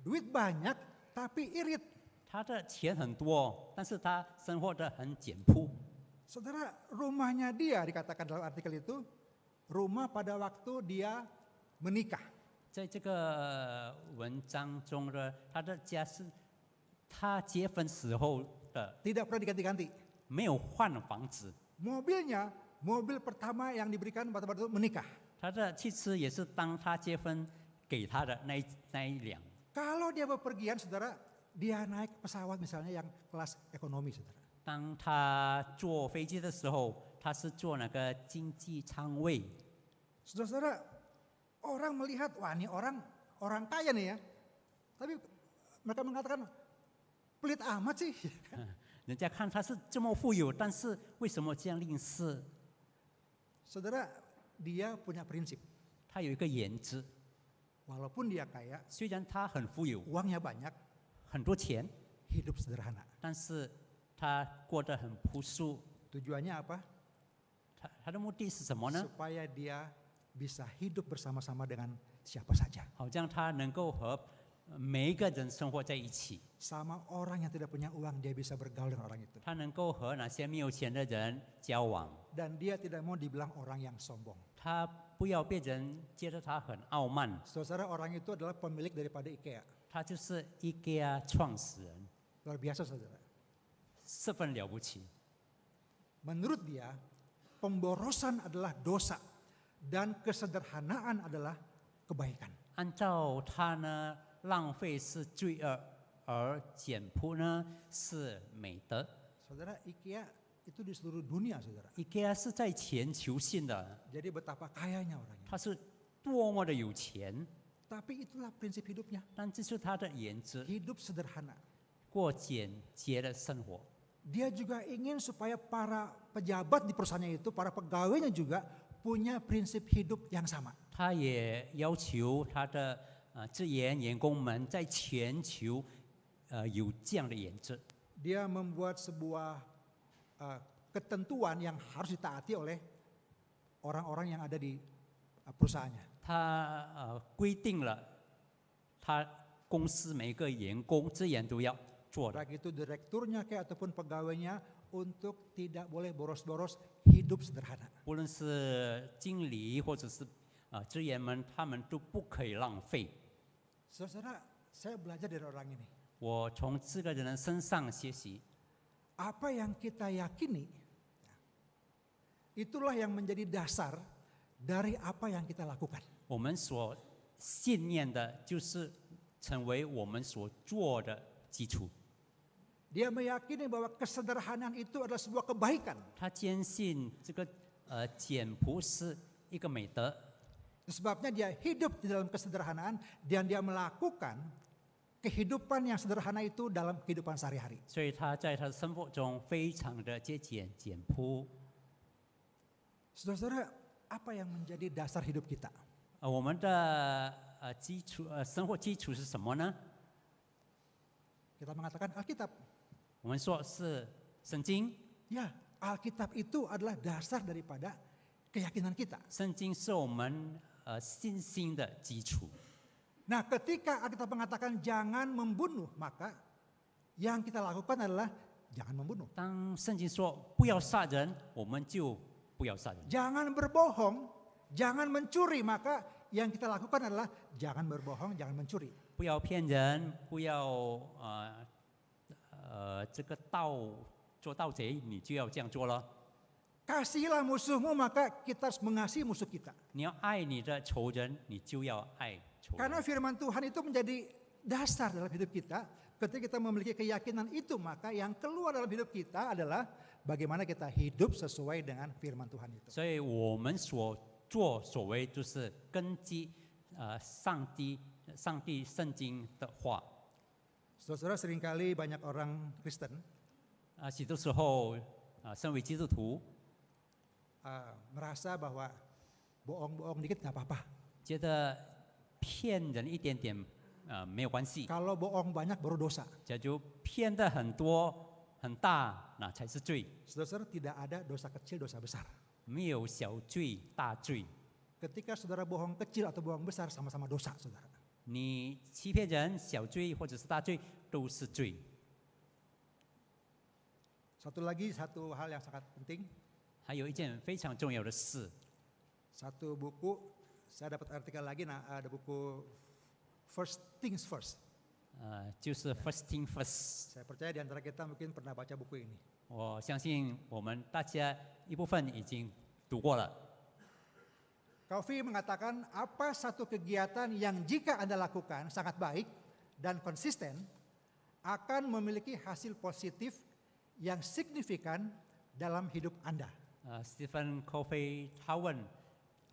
duit banyak tapi irit. 他的钱很多，但是他生活的很简朴。 Saudara, rumahnya dia dikatakan dalam artikel itu, rumah pada waktu dia menikah. 在这个文章中呢，他的家是他结婚时候的， Tidak pernah diganti-ganti. 没有换房子。 Mobilnya, mobil pertama yang diberikan pada waktu menikah. 他的汽车也是当他结婚给他的那一辆。 Kalau dia bepergian, saudara, dia naik pesawat misalnya yang kelas ekonomi, saudara. 当他坐飞机的时候，他是坐那个经济舱位。 Saudara-saudara, orang melihat, wah ini orang kaya nih ya. Tapi mereka mengatakan, pelit amat sih. 人家看他是这么富有，但是为什么这样吝啬？ Saudara, dia punya prinsip. 他有一个原则， Walaupun dia kaya, 虽然他很富有， uangnya banyak, 很多钱， hidup sederhana. 但是他过得很朴素。 Tujuannya apa? 他的目的是什么呢？ Supaya dia bisa hidup bersama-sama dengan siapa saja. 好像他能够和每一个人生活在一起， Sama orang yang tidak punya uang, dia bisa bergaul dengan orang itu. 他能够和那些没有钱的人交往， Dan dia tidak mau dibilang orang yang sombong. 他不要别人觉得他很傲慢， Saudara, orang itu adalah pemilik daripada IKEA. 他就是 IKEA 创始人， Luar biasa, saudara. 十分了不起。 Menurut dia, pemborosan adalah dosa dan kesederhanaan adalah kebaikan. 按照他呢，浪费是罪恶，而简朴呢是美德。 Saudara, IKEA itu di seluruh dunia, saudara. IKEA 是在全球性的， Jadi betapa kayanya orangnya. 他是多么的有钱， Tapi itulah prinsip hidupnya. 但这是他的原则， Hidup sederhana. 过简洁的生活。 Dia juga ingin supaya para pejabat di perusahaannya itu, para pegawainya juga punya prinsip hidup yang sama. 他也要求他的职员工们在全球有这样的原则。 Dia membuat sebuah ketentuan yang harus ditaati oleh orang-orang yang ada di perusahaannya. 他规定了他公司每个员工职员都要做的， Baik itu direkturnya kayak ataupun pegawainya untuk tidak boleh boros-boros, hidup sederhana. 不论是经理或者是职员们，他们都不可以浪费。 Saudara, saya belajar dari orang ini. 我从这个人身上学习， Apa yang kita yakini, itulah yang menjadi dasar dari apa yang kita lakukan. 我们所信念的就是成为我们所做的基础。 Dia meyakini bahwa kesederhanaan itu adalah sebuah kebaikan. 他坚信这个简朴是一个美德， Sebabnya dia hidup di dalam kesederhanaan dan dia melakukan kehidupan yang sederhana itu dalam kehidupan sehari-hari. 所以他在他的生活中非常的节俭简朴。 Saudara-saudara, apa yang menjadi dasar hidup kita? 我们的基础生活基础是什么呢？ Kita mengatakan Alkitab. 我们说是圣经， Ya, Alkitab itu adalah dasar daripada keyakinan kita. 圣经是我们信心的基础。 Nah, ketika Alkitab mengatakan jangan membunuh, maka yang kita lakukan adalah jangan membunuh. 当圣经说不要杀人，我们就不要杀人； Jangan berbohong, jangan mencuri, maka yang kita lakukan adalah jangan berbohong, jangan mencuri. 不要骗人，不要这个做盗贼，你就要这样做了。 Kasihilah musuhmu, maka kita harus mengasihi musuh kita. 你要爱你的仇人，你就要爱仇人。 Karena firman Tuhan itu menjadi dasar dalam hidup kita. Ketika kita memiliki keyakinan itu, maka yang keluar dalam hidup kita adalah bagaimana kita hidup sesuai dengan firman Tuhan itu. 所以我们所作所为就是根基上帝圣经的话。 Saudara-saudara, seringkali banyak orang Kristen 许多时候身为基督徒， merasa bahwa bohong-bohong dikit nggak apa-apa. 觉得骗人一点点没有关系， Kalau bohong banyak baru dosa. 这就骗的很多很大，那才是罪。 Saudara-saudara, tidak ada dosa kecil, dosa besar. 没有小罪大罪。 Ketika saudara bohong kecil atau bohong besar sama-sama dosa, saudara. 你欺骗人，小罪或者是大罪都是罪。 Satu hal yang sangat penting. 还有一件非常重要的事， Satu buku, saya dapat artikel lagi, ada buku First Things First. 就是 first thing first。 Saya percaya di antara kita mungkin pernah baca buku ini. 我相信我们大家一部分已经读过了。 Covey mengatakan apa satu kegiatan yang jika Anda lakukan sangat baik dan konsisten akan memiliki hasil positif yang signifikan dalam hidup Anda. Stephen Covey 他问，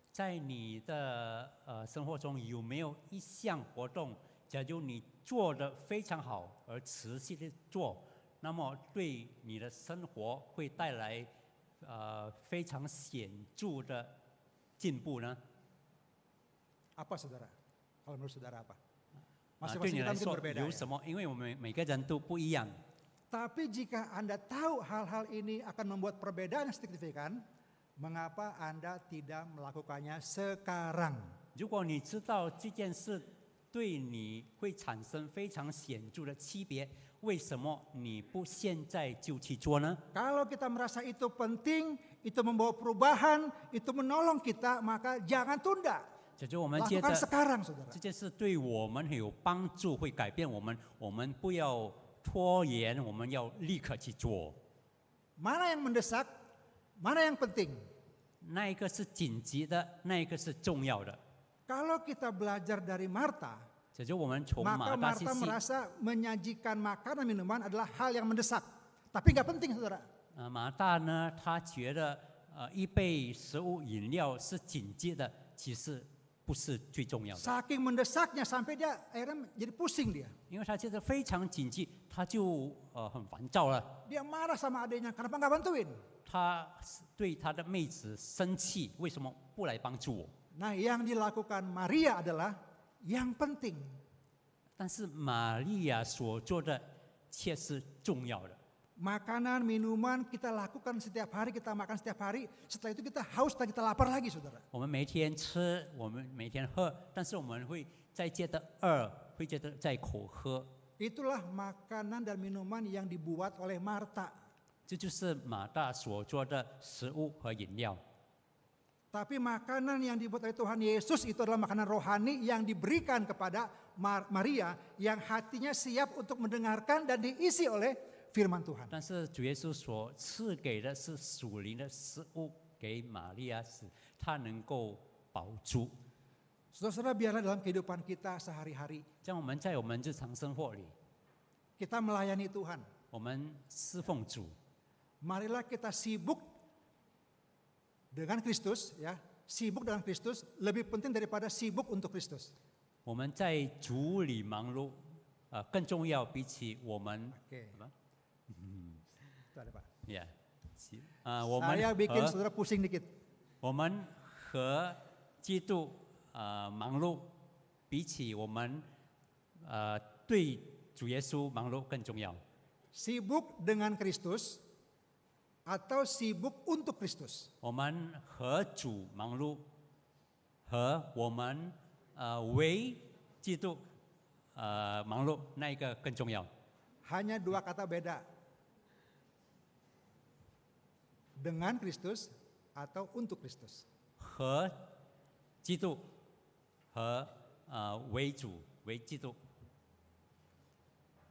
在你的生活中有没有一项活动，假如你做得非常好而持续的做，那么对你的生活会带来非常显著的进步呢？ Apa saudara? Kalau menurut saudara apa? 对你 Masing-masing kita 来 mungkin 说 berbeda 有 ya. 什么？因为我们每个人都不一样。 Tapi jika Anda tahu hal-hal ini akan membuat perbedaan yang signifikan, mengapa Anda tidak melakukannya sekarang? 如果你知道这件事对你会产生非常显著的区别，为什么你不现在就去做呢？ Kalau kita merasa itu penting, itu membawa perubahan, itu menolong kita, maka jangan tunda. 这就我们觉 Lakukan 得 sekarang, saudara. 这件事对我们很有帮助，会改变我们。我们不要拖延，我们要立刻去做。 Mana yang mendesak, mana yang penting. 那一个是紧急的，那一个是重要的。 Kalau kita belajar dari Marta, 这就我们从 maka 马大信 Marta 息 merasa menyajikan makanan minuman adalah hal yang mendesak. Tapi nggak penting, saudara. 马大呢，他觉得预备食物饮料是紧急的，其实不是最重要的， Saking mendesaknya sampai dia akhirnya jadi pusing dia. 因为他觉得非常紧急，他就很烦躁了。 Dia marah sama adiknya, kenapa nggak bantuin? 他对他的妹子生气，为什么不来帮助我？ Nah, yang dilakukan Maria adalah yang penting. 但是玛利亚所做的却是重要的。 Makanan, minuman kita lakukan setiap hari, kita makan setiap hari. Setelah itu kita haus dan kita lapar lagi, saudara. 我们每天吃，我们每天喝，但是我们会再觉得饿，会觉得在口渴。 Itulah makanan dan minuman yang dibuat oleh Marta. 这就是马大所做的食物和饮料。 Tapi makanan yang dibuat oleh Tuhan Yesus itu adalah makanan rohani yang diberikan kepada Maria yang hatinya siap untuk mendengarkan dan diisi oleh firman Tuhan. 但是主耶稣所赐给的是属灵的食物给玛利亚，使她能够饱足。 Saudara-saudara, biarlah dalam kehidupan kita sehari-hari 这样我们在我们日常生活里， kita melayani Tuhan. 我们侍奉主， Marilah kita sibuk dengan Kristus, ya. Sibuk dengan Kristus lebih penting daripada sibuk untuk Kristus. 我们在主里忙碌，更重要，比起我们 Oke. 什么 Itu ada, Pak. ，yeah，我们 Saya bikin 和 saudara pusing dikit. 我们和基督忙碌，比起我们对主耶稣忙碌更重要。 Sibuk dengan Kristus atau sibuk untuk Kristus. 我们和主忙碌，和我们为基督忙碌，那一个更重要。 Hanya dua kata beda. Dengan Kristus atau untuk Kristus. 和基督和为主为基督。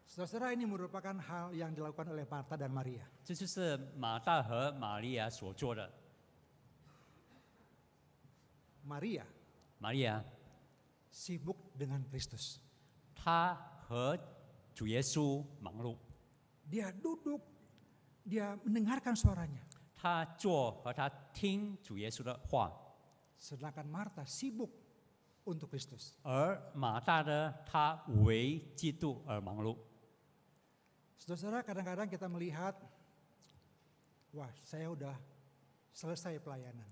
Saudara-saudara, ini merupakan hal yang dilakukan oleh Marta dan Maria. 这就是马大和玛利亚所做的。 Maria 玛利亚， sibuk dengan Kristus. 她和主耶稣忙碌， Dia duduk, dia mendengarkan suaranya. 她坐和她听主耶稣的话， Sedangkan Marta sibuk untuk Kristus. 而马大呢，她为基督而忙碌。 Saudara-saudara, kadang-kadang kita melihat, wah, saya udah selesai pelayanan.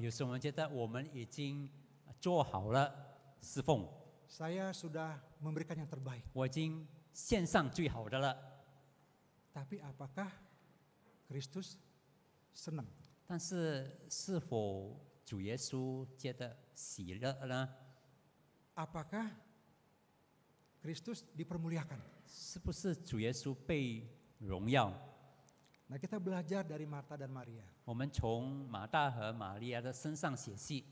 有时我们觉得我们已经做好了侍奉， Saya sudah memberikan yang terbaik. 我已经献上最好的了。 Tapi apakah Kristus senang? 但是是否主耶稣觉得喜乐呢？ Apakah Kristus dipermuliakan? 是不是主耶稣被荣耀？ Nah, kita belajar dari Marta dan Maria. 我们从马大和玛利亚的身上学习。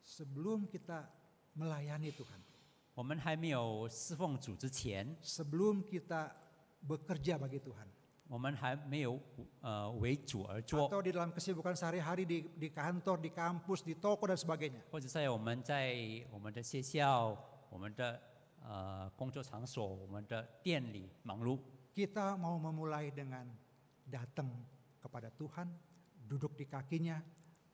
Sebelum kita melayani Tuhan, 我们还没有侍奉主之前， sebelum kita bekerja bagi Tuhan, 我们还没有为主而做， atau di dalam kesibukan sehari-hari di kantor, di kampus, di toko dan sebagainya. 或者在我们的学校、我们的工作场所、我们的店里忙碌。 Kita mau memulai dengan datang kepada Tuhan, duduk di kakinya,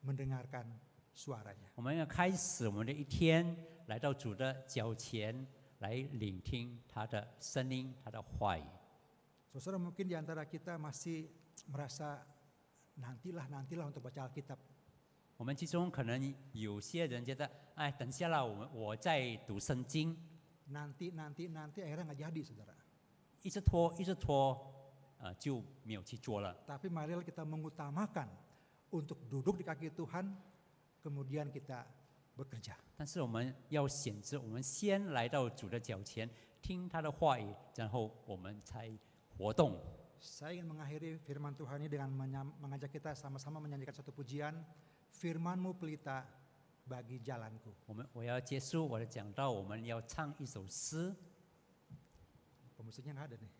mendengarkan suaranya. 我们要开始我们的一天，来到主的脚前，来聆听他的声音、他的话语。 Saudara, mungkin di antara kita masih merasa nantilah untuk baca Alkitab. 我们其中可能有些人觉得，哎，等下了，我在读圣经， Nanti, akhirnya nggak jadi, saudara. 一直拖，就没有去做了。 Tapi marilah kita mengutamakan untuk duduk di kaki Tuhan, kemudian kita bekerja. 但是我们要选择，我们先来到主的脚前，听他的话语，然后我们才活动。Saya ingin mengakhiri firman Tuhan ini dengan mengajak kita sama-sama menyanyikan satu pujian, Firman-Mu pelita bagi jalanku. 我要结束我的讲道，我们要唱一首诗。 Pemusiknya nggak ada nih.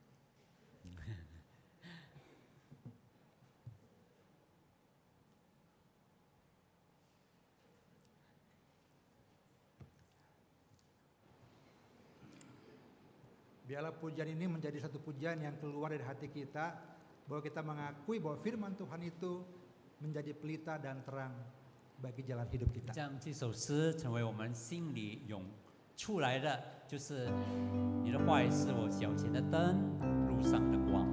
Biarlah pujian ini menjadi satu pujian yang keluar dari hati kita, bahwa kita mengakui bahwa firman Tuhan itu menjadi pelita dan terang bagi jalan hidup kita. 让这首诗成为我们心里涌出来的，就是你的话语是我脚前的灯，路上的光。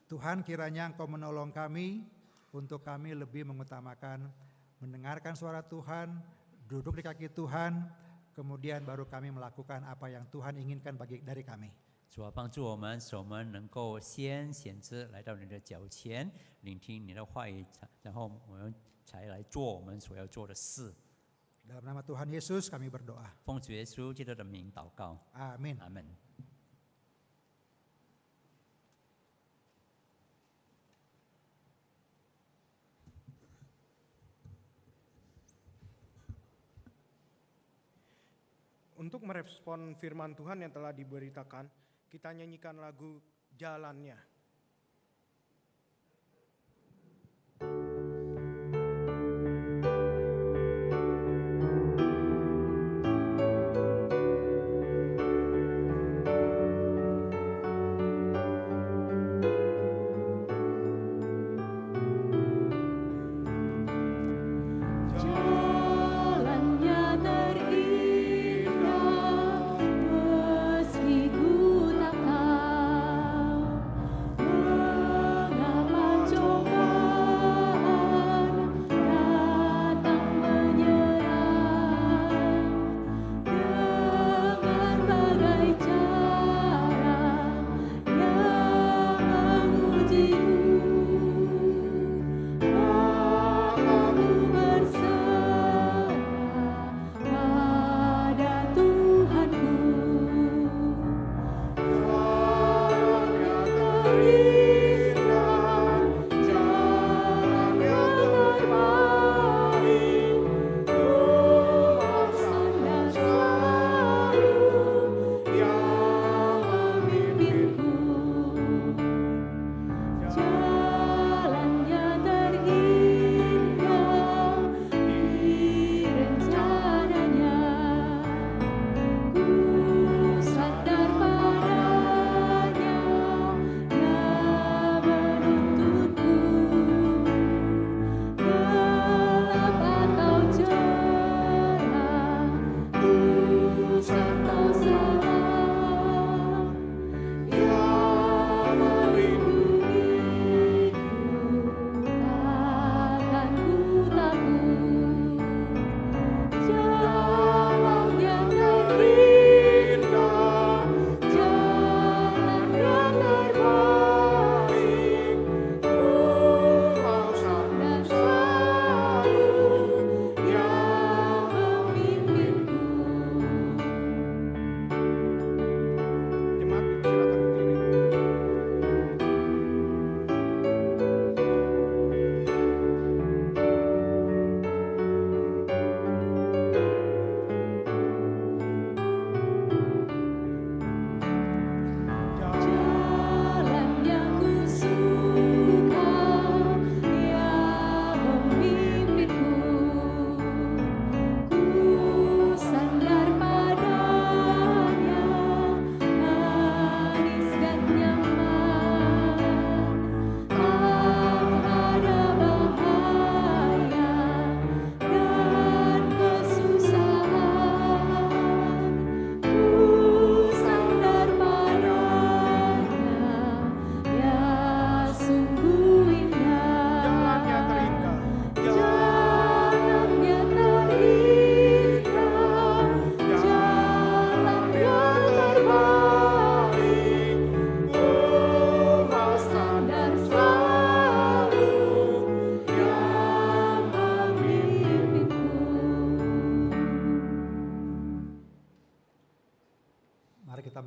Tuhan, kiranya Engkau menolong kami untuk kami lebih mengutamakan mendengarkan suara Tuhan, duduk di kaki Tuhan, kemudian baru kami melakukan apa yang Tuhan inginkan dari kami. 主啊，帮助我们，使我们能够先显知来到你的脚前，聆听你的话语，然后我们才来做我们所要做的事。 Dalam nama Tuhan Yesus kami berdoa. 奉主耶稣基督的名祷告， Amin. 阿门。 Untuk merespon firman Tuhan yang telah diberitakan, kita nyanyikan lagu Jalannya. Jalannya terindah meski ku tak tahu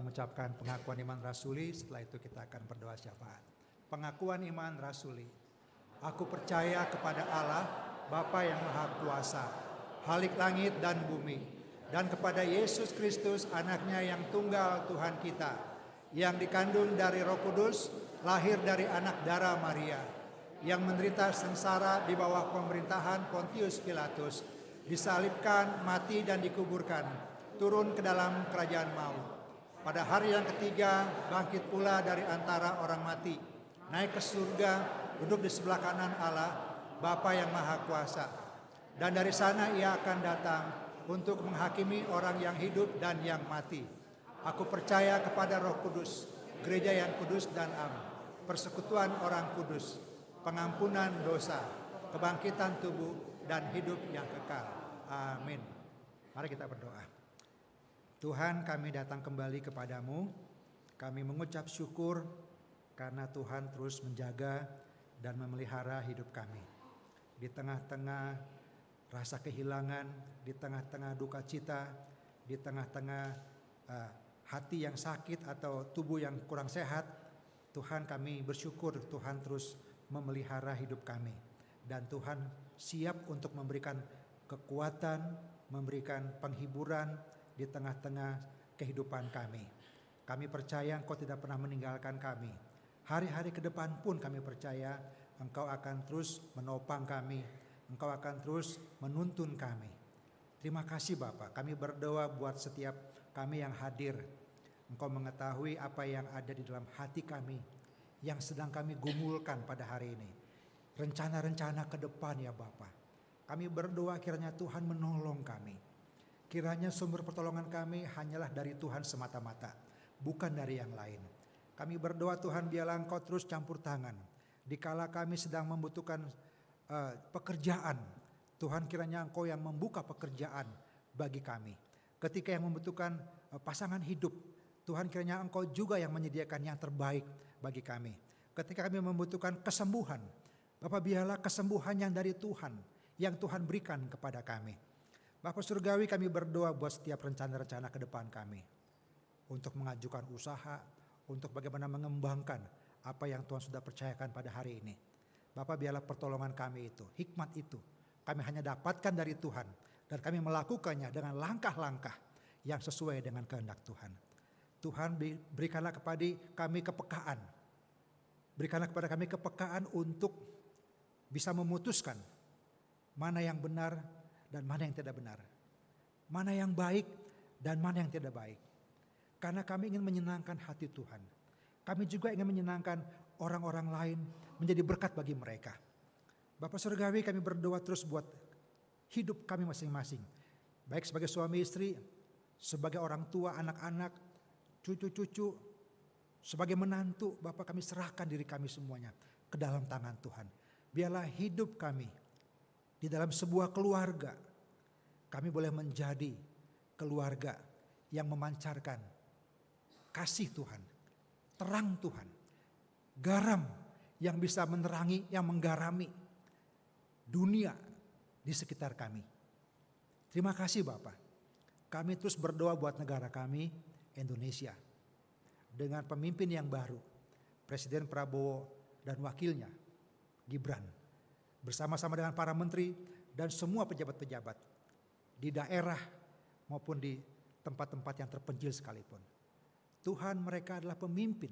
mengucapkan pengakuan iman rasuli, setelah itu kita akan berdoa syafaat. Pengakuan iman rasuli. Aku percaya kepada Allah, Bapa yang Maha Kuasa, Khalik langit dan bumi, dan kepada Yesus Kristus, anaknya yang tunggal Tuhan kita, yang dikandung dari Roh Kudus, lahir dari anak darah Maria, yang menderita sengsara di bawah pemerintahan Pontius Pilatus, disalibkan, mati dan dikuburkan, turun ke dalam kerajaan maut. Pada hari yang ketiga bangkit pula dari antara orang mati, naik ke surga, duduk di sebelah kanan Allah, Bapa yang Maha Kuasa. Dan dari sana ia akan datang untuk menghakimi orang yang hidup dan yang mati. Aku percaya kepada Roh Kudus, gereja yang kudus dan am, persekutuan orang kudus, pengampunan dosa, kebangkitan tubuh, dan hidup yang kekal. Amin. Mari kita berdoa. Tuhan, kami datang kembali kepadamu. Kami mengucap syukur karena Tuhan terus menjaga dan memelihara hidup kami. Di tengah-tengah rasa kehilangan, di tengah-tengah duka cita, di tengah-tengah hati yang sakit atau tubuh yang kurang sehat, Tuhan, kami bersyukur Tuhan terus memelihara hidup kami. Dan Tuhan siap untuk memberikan kekuatan, memberikan penghiburan di tengah-tengah kehidupan kami. Kami percaya Engkau tidak pernah meninggalkan kami. Hari-hari ke depan pun kami percaya Engkau akan terus menopang kami. Engkau akan terus menuntun kami. Terima kasih Bapa. Kami berdoa buat setiap kami yang hadir. Engkau mengetahui apa yang ada di dalam hati kami, yang sedang kami gumulkan pada hari ini. Rencana-rencana ke depan ya Bapa. Kami berdoa kiranya Tuhan menolong kami. Kiranya sumber pertolongan kami hanyalah dari Tuhan semata-mata, bukan dari yang lain. Kami berdoa Tuhan, biarlah Engkau terus campur tangan. Dikala kami sedang membutuhkan pekerjaan, Tuhan kiranya Engkau yang membuka pekerjaan bagi kami. Ketika yang membutuhkan pasangan hidup, Tuhan kiranya Engkau juga yang menyediakan yang terbaik bagi kami. Ketika kami membutuhkan kesembuhan, Bapak biarlah kesembuhan yang dari Tuhan, yang Tuhan berikan kepada kami. Bapak Surgawi, kami berdoa buat setiap rencana-rencana ke depan kami. Untuk mengajukan usaha, untuk bagaimana mengembangkan apa yang Tuhan sudah percayakan pada hari ini. Bapak biarlah pertolongan kami itu, hikmat itu, kami hanya dapatkan dari Tuhan. Dan kami melakukannya dengan langkah-langkah yang sesuai dengan kehendak Tuhan. Tuhan, berikanlah kepada kami kepekaan. Berikanlah kepada kami kepekaan untuk bisa memutuskan mana yang benar dan mana yang tidak benar. Mana yang baik dan mana yang tidak baik. Karena kami ingin menyenangkan hati Tuhan. Kami juga ingin menyenangkan orang-orang lain, menjadi berkat bagi mereka. Bapak Surgawi, kami berdoa terus buat hidup kami masing-masing. Baik sebagai suami istri, sebagai orang tua, anak-anak, cucu-cucu, sebagai menantu, Bapak, kami serahkan diri kami semuanya ke dalam tangan Tuhan. Biarlah hidup kami di dalam sebuah keluarga, kami boleh menjadi keluarga yang memancarkan kasih Tuhan, terang Tuhan, garam yang bisa menerangi, yang menggarami dunia di sekitar kami. Terima kasih Bapak. Kami terus berdoa buat negara kami, Indonesia. Dengan pemimpin yang baru, Presiden Prabowo dan wakilnya, Gibran. Bersama-sama dengan para menteri dan semua pejabat-pejabat di daerah maupun di tempat-tempat yang terpencil sekalipun. Tuhan, mereka adalah pemimpin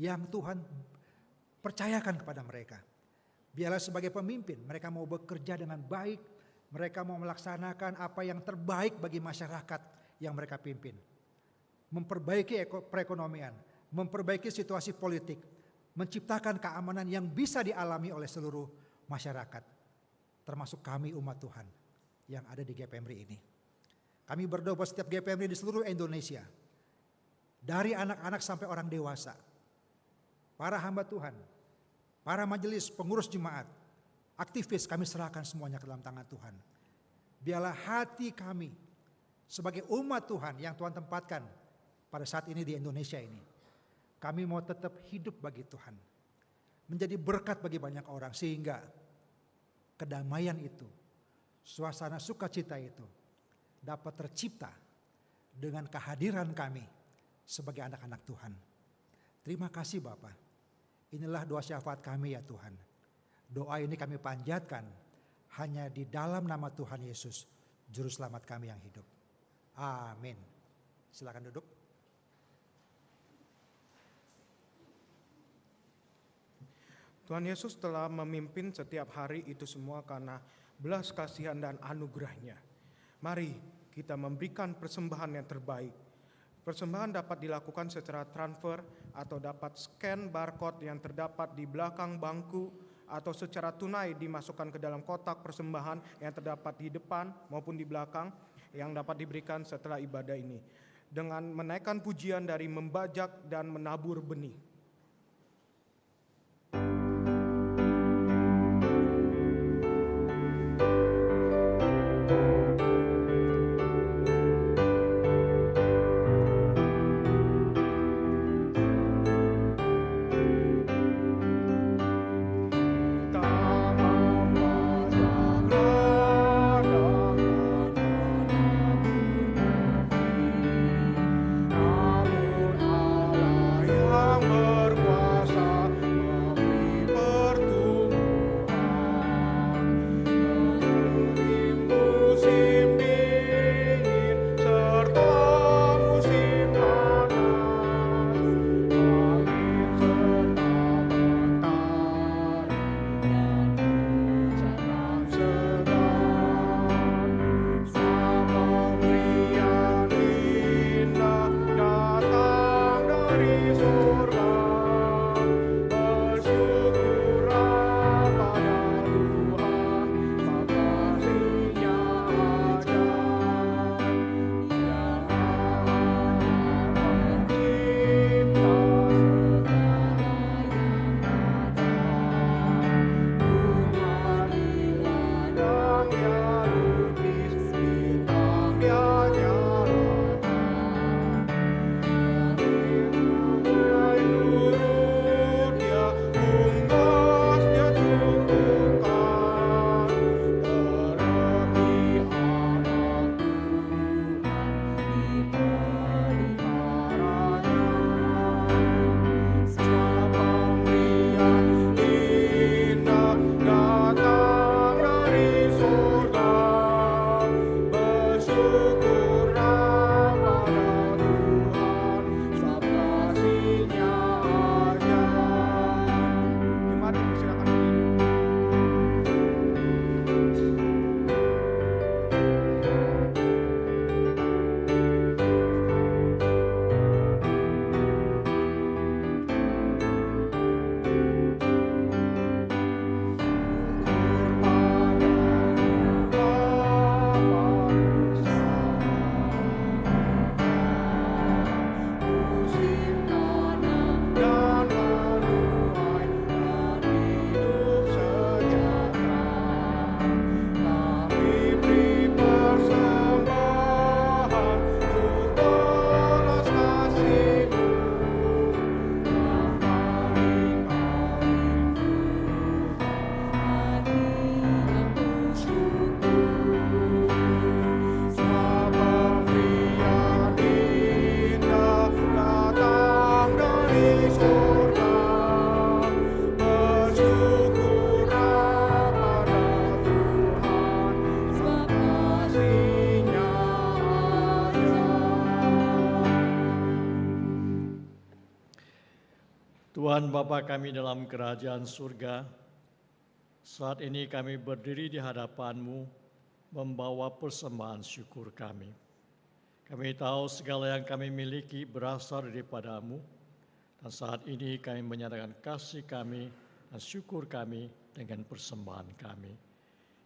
yang Tuhan percayakan kepada mereka. Biarlah sebagai pemimpin mereka mau bekerja dengan baik, mereka mau melaksanakan apa yang terbaik bagi masyarakat yang mereka pimpin. Memperbaiki perekonomian, memperbaiki situasi politik, menciptakan keamanan yang bisa dialami oleh seluruh masyarakat, termasuk kami umat Tuhan yang ada di GPMRI ini. Kami berdoa buat setiap GPMRI di seluruh Indonesia, dari anak-anak sampai orang dewasa, para hamba Tuhan, para majelis, pengurus jemaat, aktivis, kami serahkan semuanya ke dalam tangan Tuhan. Biarlah hati kami sebagai umat Tuhan yang Tuhan tempatkan pada saat ini di Indonesia ini, kami mau tetap hidup bagi Tuhan, menjadi berkat bagi banyak orang, sehingga kedamaian itu, suasana sukacita itu dapat tercipta dengan kehadiran kami sebagai anak-anak Tuhan. Terima kasih Bapa. Inilah doa syafaat kami ya Tuhan. Doa ini kami panjatkan hanya di dalam nama Tuhan Yesus, Juru Selamat kami yang hidup. Amin. Silakan duduk. Tuhan Yesus telah memimpin setiap hari itu semua karena belas kasihan dan anugerah-Nya. Mari kita memberikan persembahan yang terbaik. Persembahan dapat dilakukan secara transfer atau dapat scan barcode yang terdapat di belakang bangku atau secara tunai dimasukkan ke dalam kotak persembahan yang terdapat di depan maupun di belakang yang dapat diberikan setelah ibadah ini. Dengan menaikkan pujian dari membajak dan menabur benih. Tuhan Bapa kami dalam kerajaan surga, saat ini kami berdiri di hadapan-Mu membawa persembahan syukur kami. Kami tahu segala yang kami miliki berasal daripada-Mu, dan saat ini kami menyatakan kasih kami dan syukur kami dengan persembahan kami.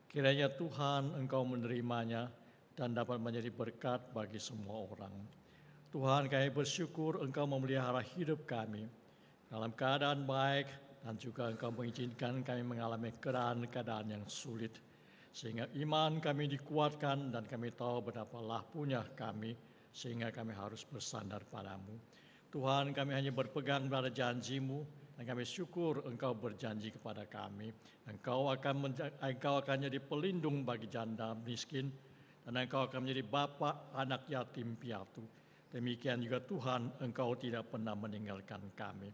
Kiranya Tuhan Engkau menerimanya dan dapat menjadi berkat bagi semua orang. Tuhan, kami bersyukur Engkau memelihara hidup kami dalam keadaan baik, dan juga Engkau mengizinkan kami mengalami keadaan-keadaan yang sulit, sehingga iman kami dikuatkan dan kami tahu betapa lapunya kami, sehingga kami harus bersandar padamu. Tuhan, kami hanya berpegang pada janji-Mu, dan kami syukur Engkau berjanji kepada kami. Engkau akan jadi pelindung bagi janda miskin, dan Engkau akan menjadi bapa anak yatim piatu. Demikian juga Tuhan, Engkau tidak pernah meninggalkan kami.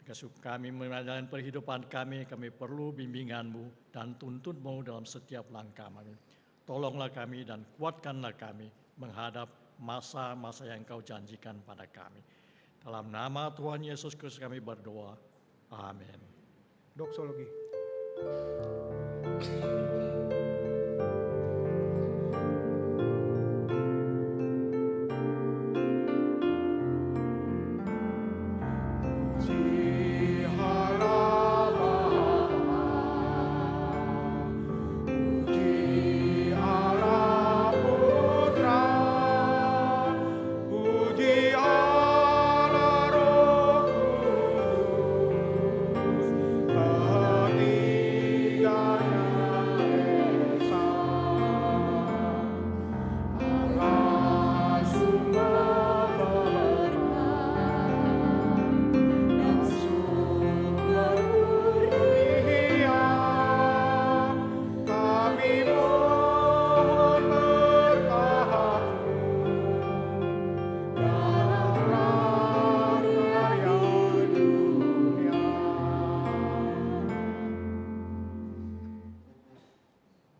Kasih kami menjalani perhidupan kami perlu bimbingan-Mu dan tuntun-Mu dalam setiap langkah kami. Tolonglah kami dan kuatkanlah kami menghadap masa-masa yang Engkau janjikan pada kami. Dalam nama Tuhan Yesus Kristus kami berdoa. Amin. Doksologi.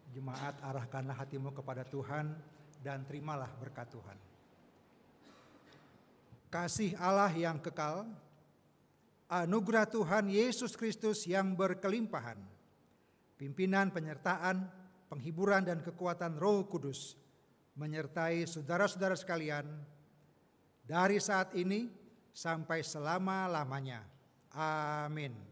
Jemaat, arahkanlah hatimu kepada Tuhan dan terimalah berkat Tuhan. Kasih Allah yang kekal, anugerah Tuhan Yesus Kristus yang berkelimpahan, pimpinan, penyertaan, penghiburan dan kekuatan Roh Kudus menyertai saudara-saudara sekalian dari saat ini sampai selama-lamanya. Amin.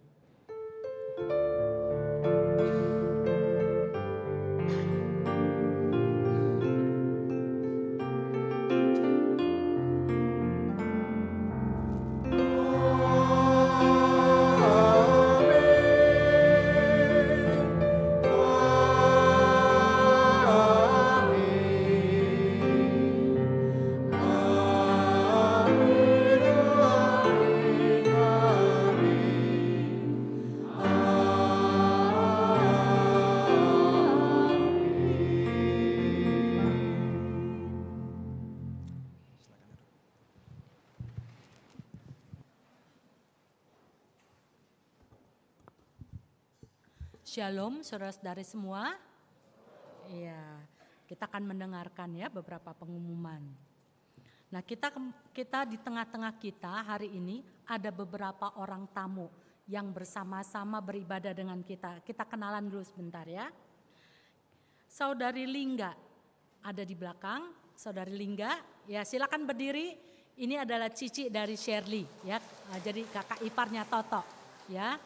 Shalom saudara-saudari semua. Iya, kita akan mendengarkan ya beberapa pengumuman. Nah, kita di tengah-tengah kita hari ini ada beberapa orang tamu yang bersama-sama beribadah dengan kita. Kita kenalan dulu sebentar ya. Saudari Lingga ada di belakang. Saudari Lingga, ya silakan berdiri. Ini adalah cici dari Shirley ya. Jadi kakak iparnya Toto ya.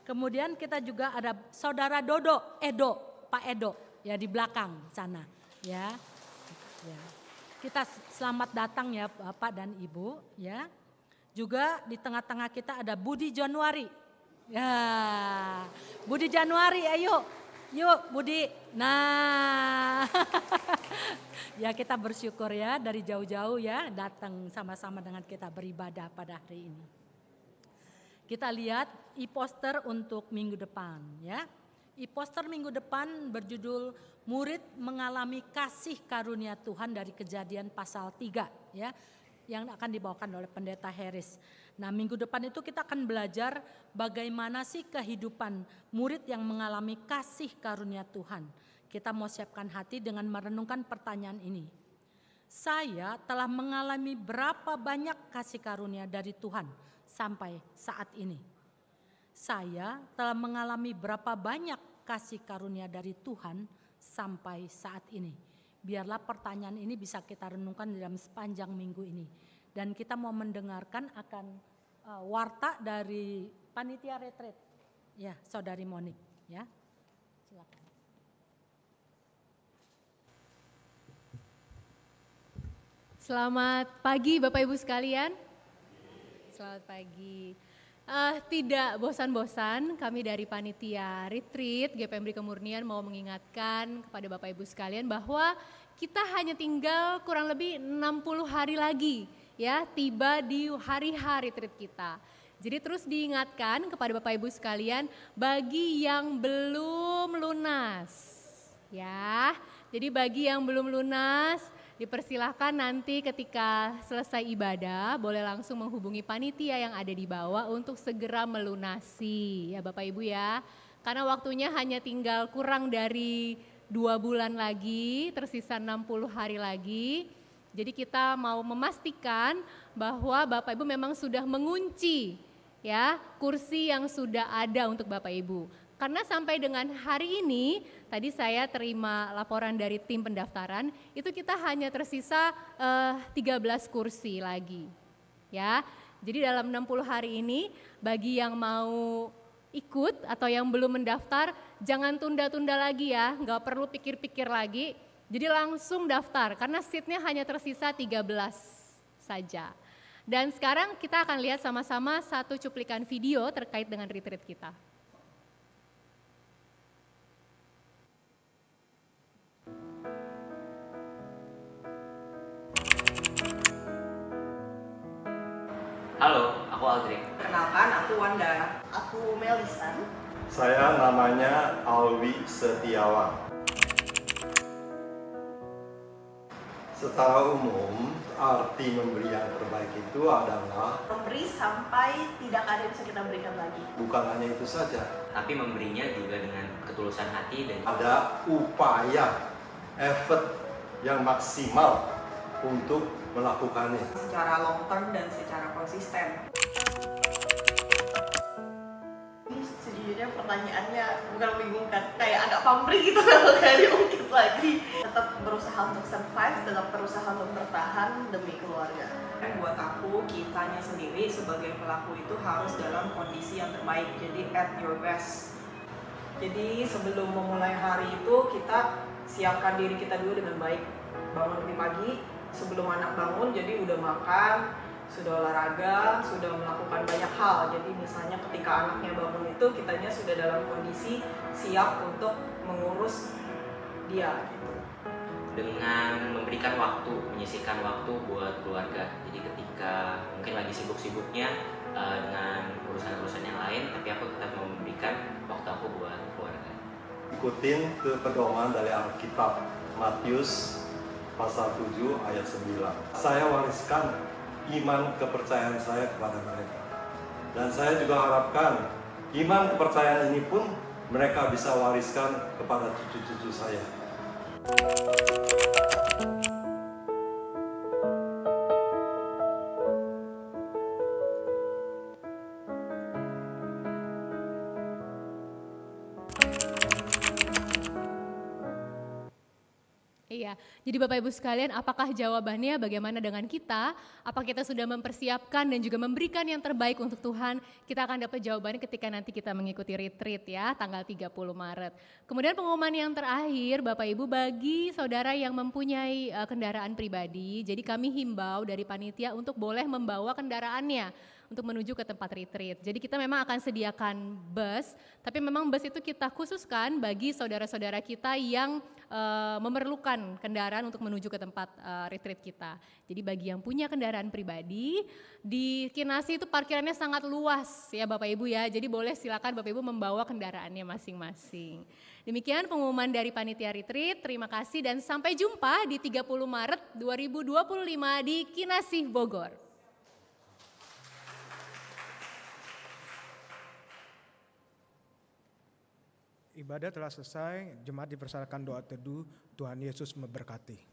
Kemudian kita juga ada saudara Edo, Pak Edo ya di belakang sana ya. Ya. Kita selamat datang ya Bapak dan Ibu ya. Juga di tengah-tengah kita ada Budi Januari. Ya. Budi Januari ayo. Yuk Budi. Nah. Ya kita bersyukur ya dari jauh-jauh ya datang sama-sama dengan kita beribadah pada hari ini. Kita lihat e-poster untuk minggu depan ya. E-poster minggu depan berjudul Murid Mengalami Kasih Karunia Tuhan dari Kejadian pasal 3 ya. Yang akan dibawakan oleh Pendeta Harris. Nah minggu depan itu kita akan belajar bagaimana sih kehidupan murid yang mengalami kasih karunia Tuhan. Kita mau siapkan hati dengan merenungkan pertanyaan ini. Saya telah mengalami berapa banyak kasih karunia dari Tuhan sampai saat ini? Saya telah mengalami berapa banyak kasih karunia dari Tuhan sampai saat ini? Biarlah pertanyaan ini bisa kita renungkan dalam sepanjang minggu ini. Dan kita mau mendengarkan akan warta dari panitia retreat. Ya, Saudari Monik ya. Silakan. Selamat pagi Bapak Ibu sekalian. Selamat pagi. Tidak bosan-bosan kami dari panitia retreat GPMB Kemurnian mau mengingatkan kepada Bapak Ibu sekalian bahwa kita hanya tinggal kurang lebih 60 hari lagi ya tiba di hari-hari retreat kita. Jadi terus diingatkan kepada Bapak Ibu sekalian bagi yang belum lunas ya. Jadi bagi yang belum lunas Dipersilahkan nanti ketika selesai ibadah boleh langsung menghubungi panitia yang ada di bawah untuk segera melunasi ya Bapak Ibu ya. Karena waktunya hanya tinggal kurang dari 2 bulan lagi, tersisa 60 hari lagi. Jadi kita mau memastikan bahwa Bapak Ibu memang sudah mengunci ya kursi yang sudah ada untuk Bapak Ibu. Karena sampai dengan hari ini, tadi saya terima laporan dari tim pendaftaran, itu kita hanya tersisa 13 kursi lagi. Ya, jadi dalam 60 hari ini, bagi yang mau ikut atau yang belum mendaftar, jangan tunda-tunda lagi ya, nggak perlu pikir-pikir lagi. Jadi langsung daftar, karena seatnya hanya tersisa 13 saja. Dan sekarang kita akan lihat sama-sama satu cuplikan video terkait dengan retreat kita. Halo, aku Aldrin. Kenalkan, aku Wanda. Aku Melisan. Saya namanya Alwi Setiawan. Secara umum, arti memberi yang terbaik itu adalah Memberi sampai tidak ada yang bisa kita berikan lagi. bukan hanya itu saja, Tapi memberinya juga dengan ketulusan hati dan ada upaya, effort yang maksimal untuk melakukannya. Secara long term dan secara konsisten. Ini sejujurnya pertanyaannya bukan membingungkan, kayak agak pamrih gitu kalau kayak diungkit lagi. Tetap berusaha untuk survive, tetap berusaha untuk bertahan demi keluarga. Buat aku, kitanya sendiri sebagai pelaku itu harus dalam kondisi yang terbaik, jadi at your best. Jadi sebelum memulai hari itu kita siapkan diri kita dulu dengan baik. Bangun lebih pagi, sebelum anak bangun jadi udah makan, sudah olahraga, sudah melakukan banyak hal. Jadi misalnya ketika anaknya bangun itu kitanya sudah dalam kondisi siap untuk mengurus dia gitu. dengan memberikan waktu, menyisihkan waktu buat keluarga. Jadi ketika mungkin lagi sibuk-sibuknya dengan urusan-urusan yang lain, tapi aku tetap memberikan waktu aku buat keluarga. Ikutin ke pedoman dari Alkitab, Matius pasal 7 ayat 9. Saya wariskan iman kepercayaan saya kepada mereka. Dan saya juga harapkan iman kepercayaan ini pun mereka bisa wariskan kepada cucu-cucu saya. Iya, jadi Bapak Ibu sekalian, apakah jawabannya bagaimana dengan kita? Apa kita sudah mempersiapkan dan juga memberikan yang terbaik untuk Tuhan? Kita akan dapat jawabannya ketika nanti kita mengikuti retreat ya, tanggal 30 Maret. Kemudian pengumuman yang terakhir, Bapak Ibu, bagi saudara yang mempunyai kendaraan pribadi, jadi kami himbau dari panitia untuk boleh membawa kendaraannya untuk menuju ke tempat retreat. Jadi kita memang akan sediakan bus, tapi memang bus itu kita khususkan bagi saudara-saudara kita yang memerlukan kendaraan untuk menuju ke tempat retreat kita. Jadi bagi yang punya kendaraan pribadi, di Kinasi itu parkirannya sangat luas ya Bapak Ibu ya, jadi boleh silakan Bapak Ibu membawa kendaraannya masing-masing. Demikian pengumuman dari Panitia Retreat, terima kasih dan sampai jumpa di 30 Maret 2025 di Kinasi Bogor. Ibadah telah selesai, jemaat dipersilakan doa teduh, Tuhan Yesus memberkati.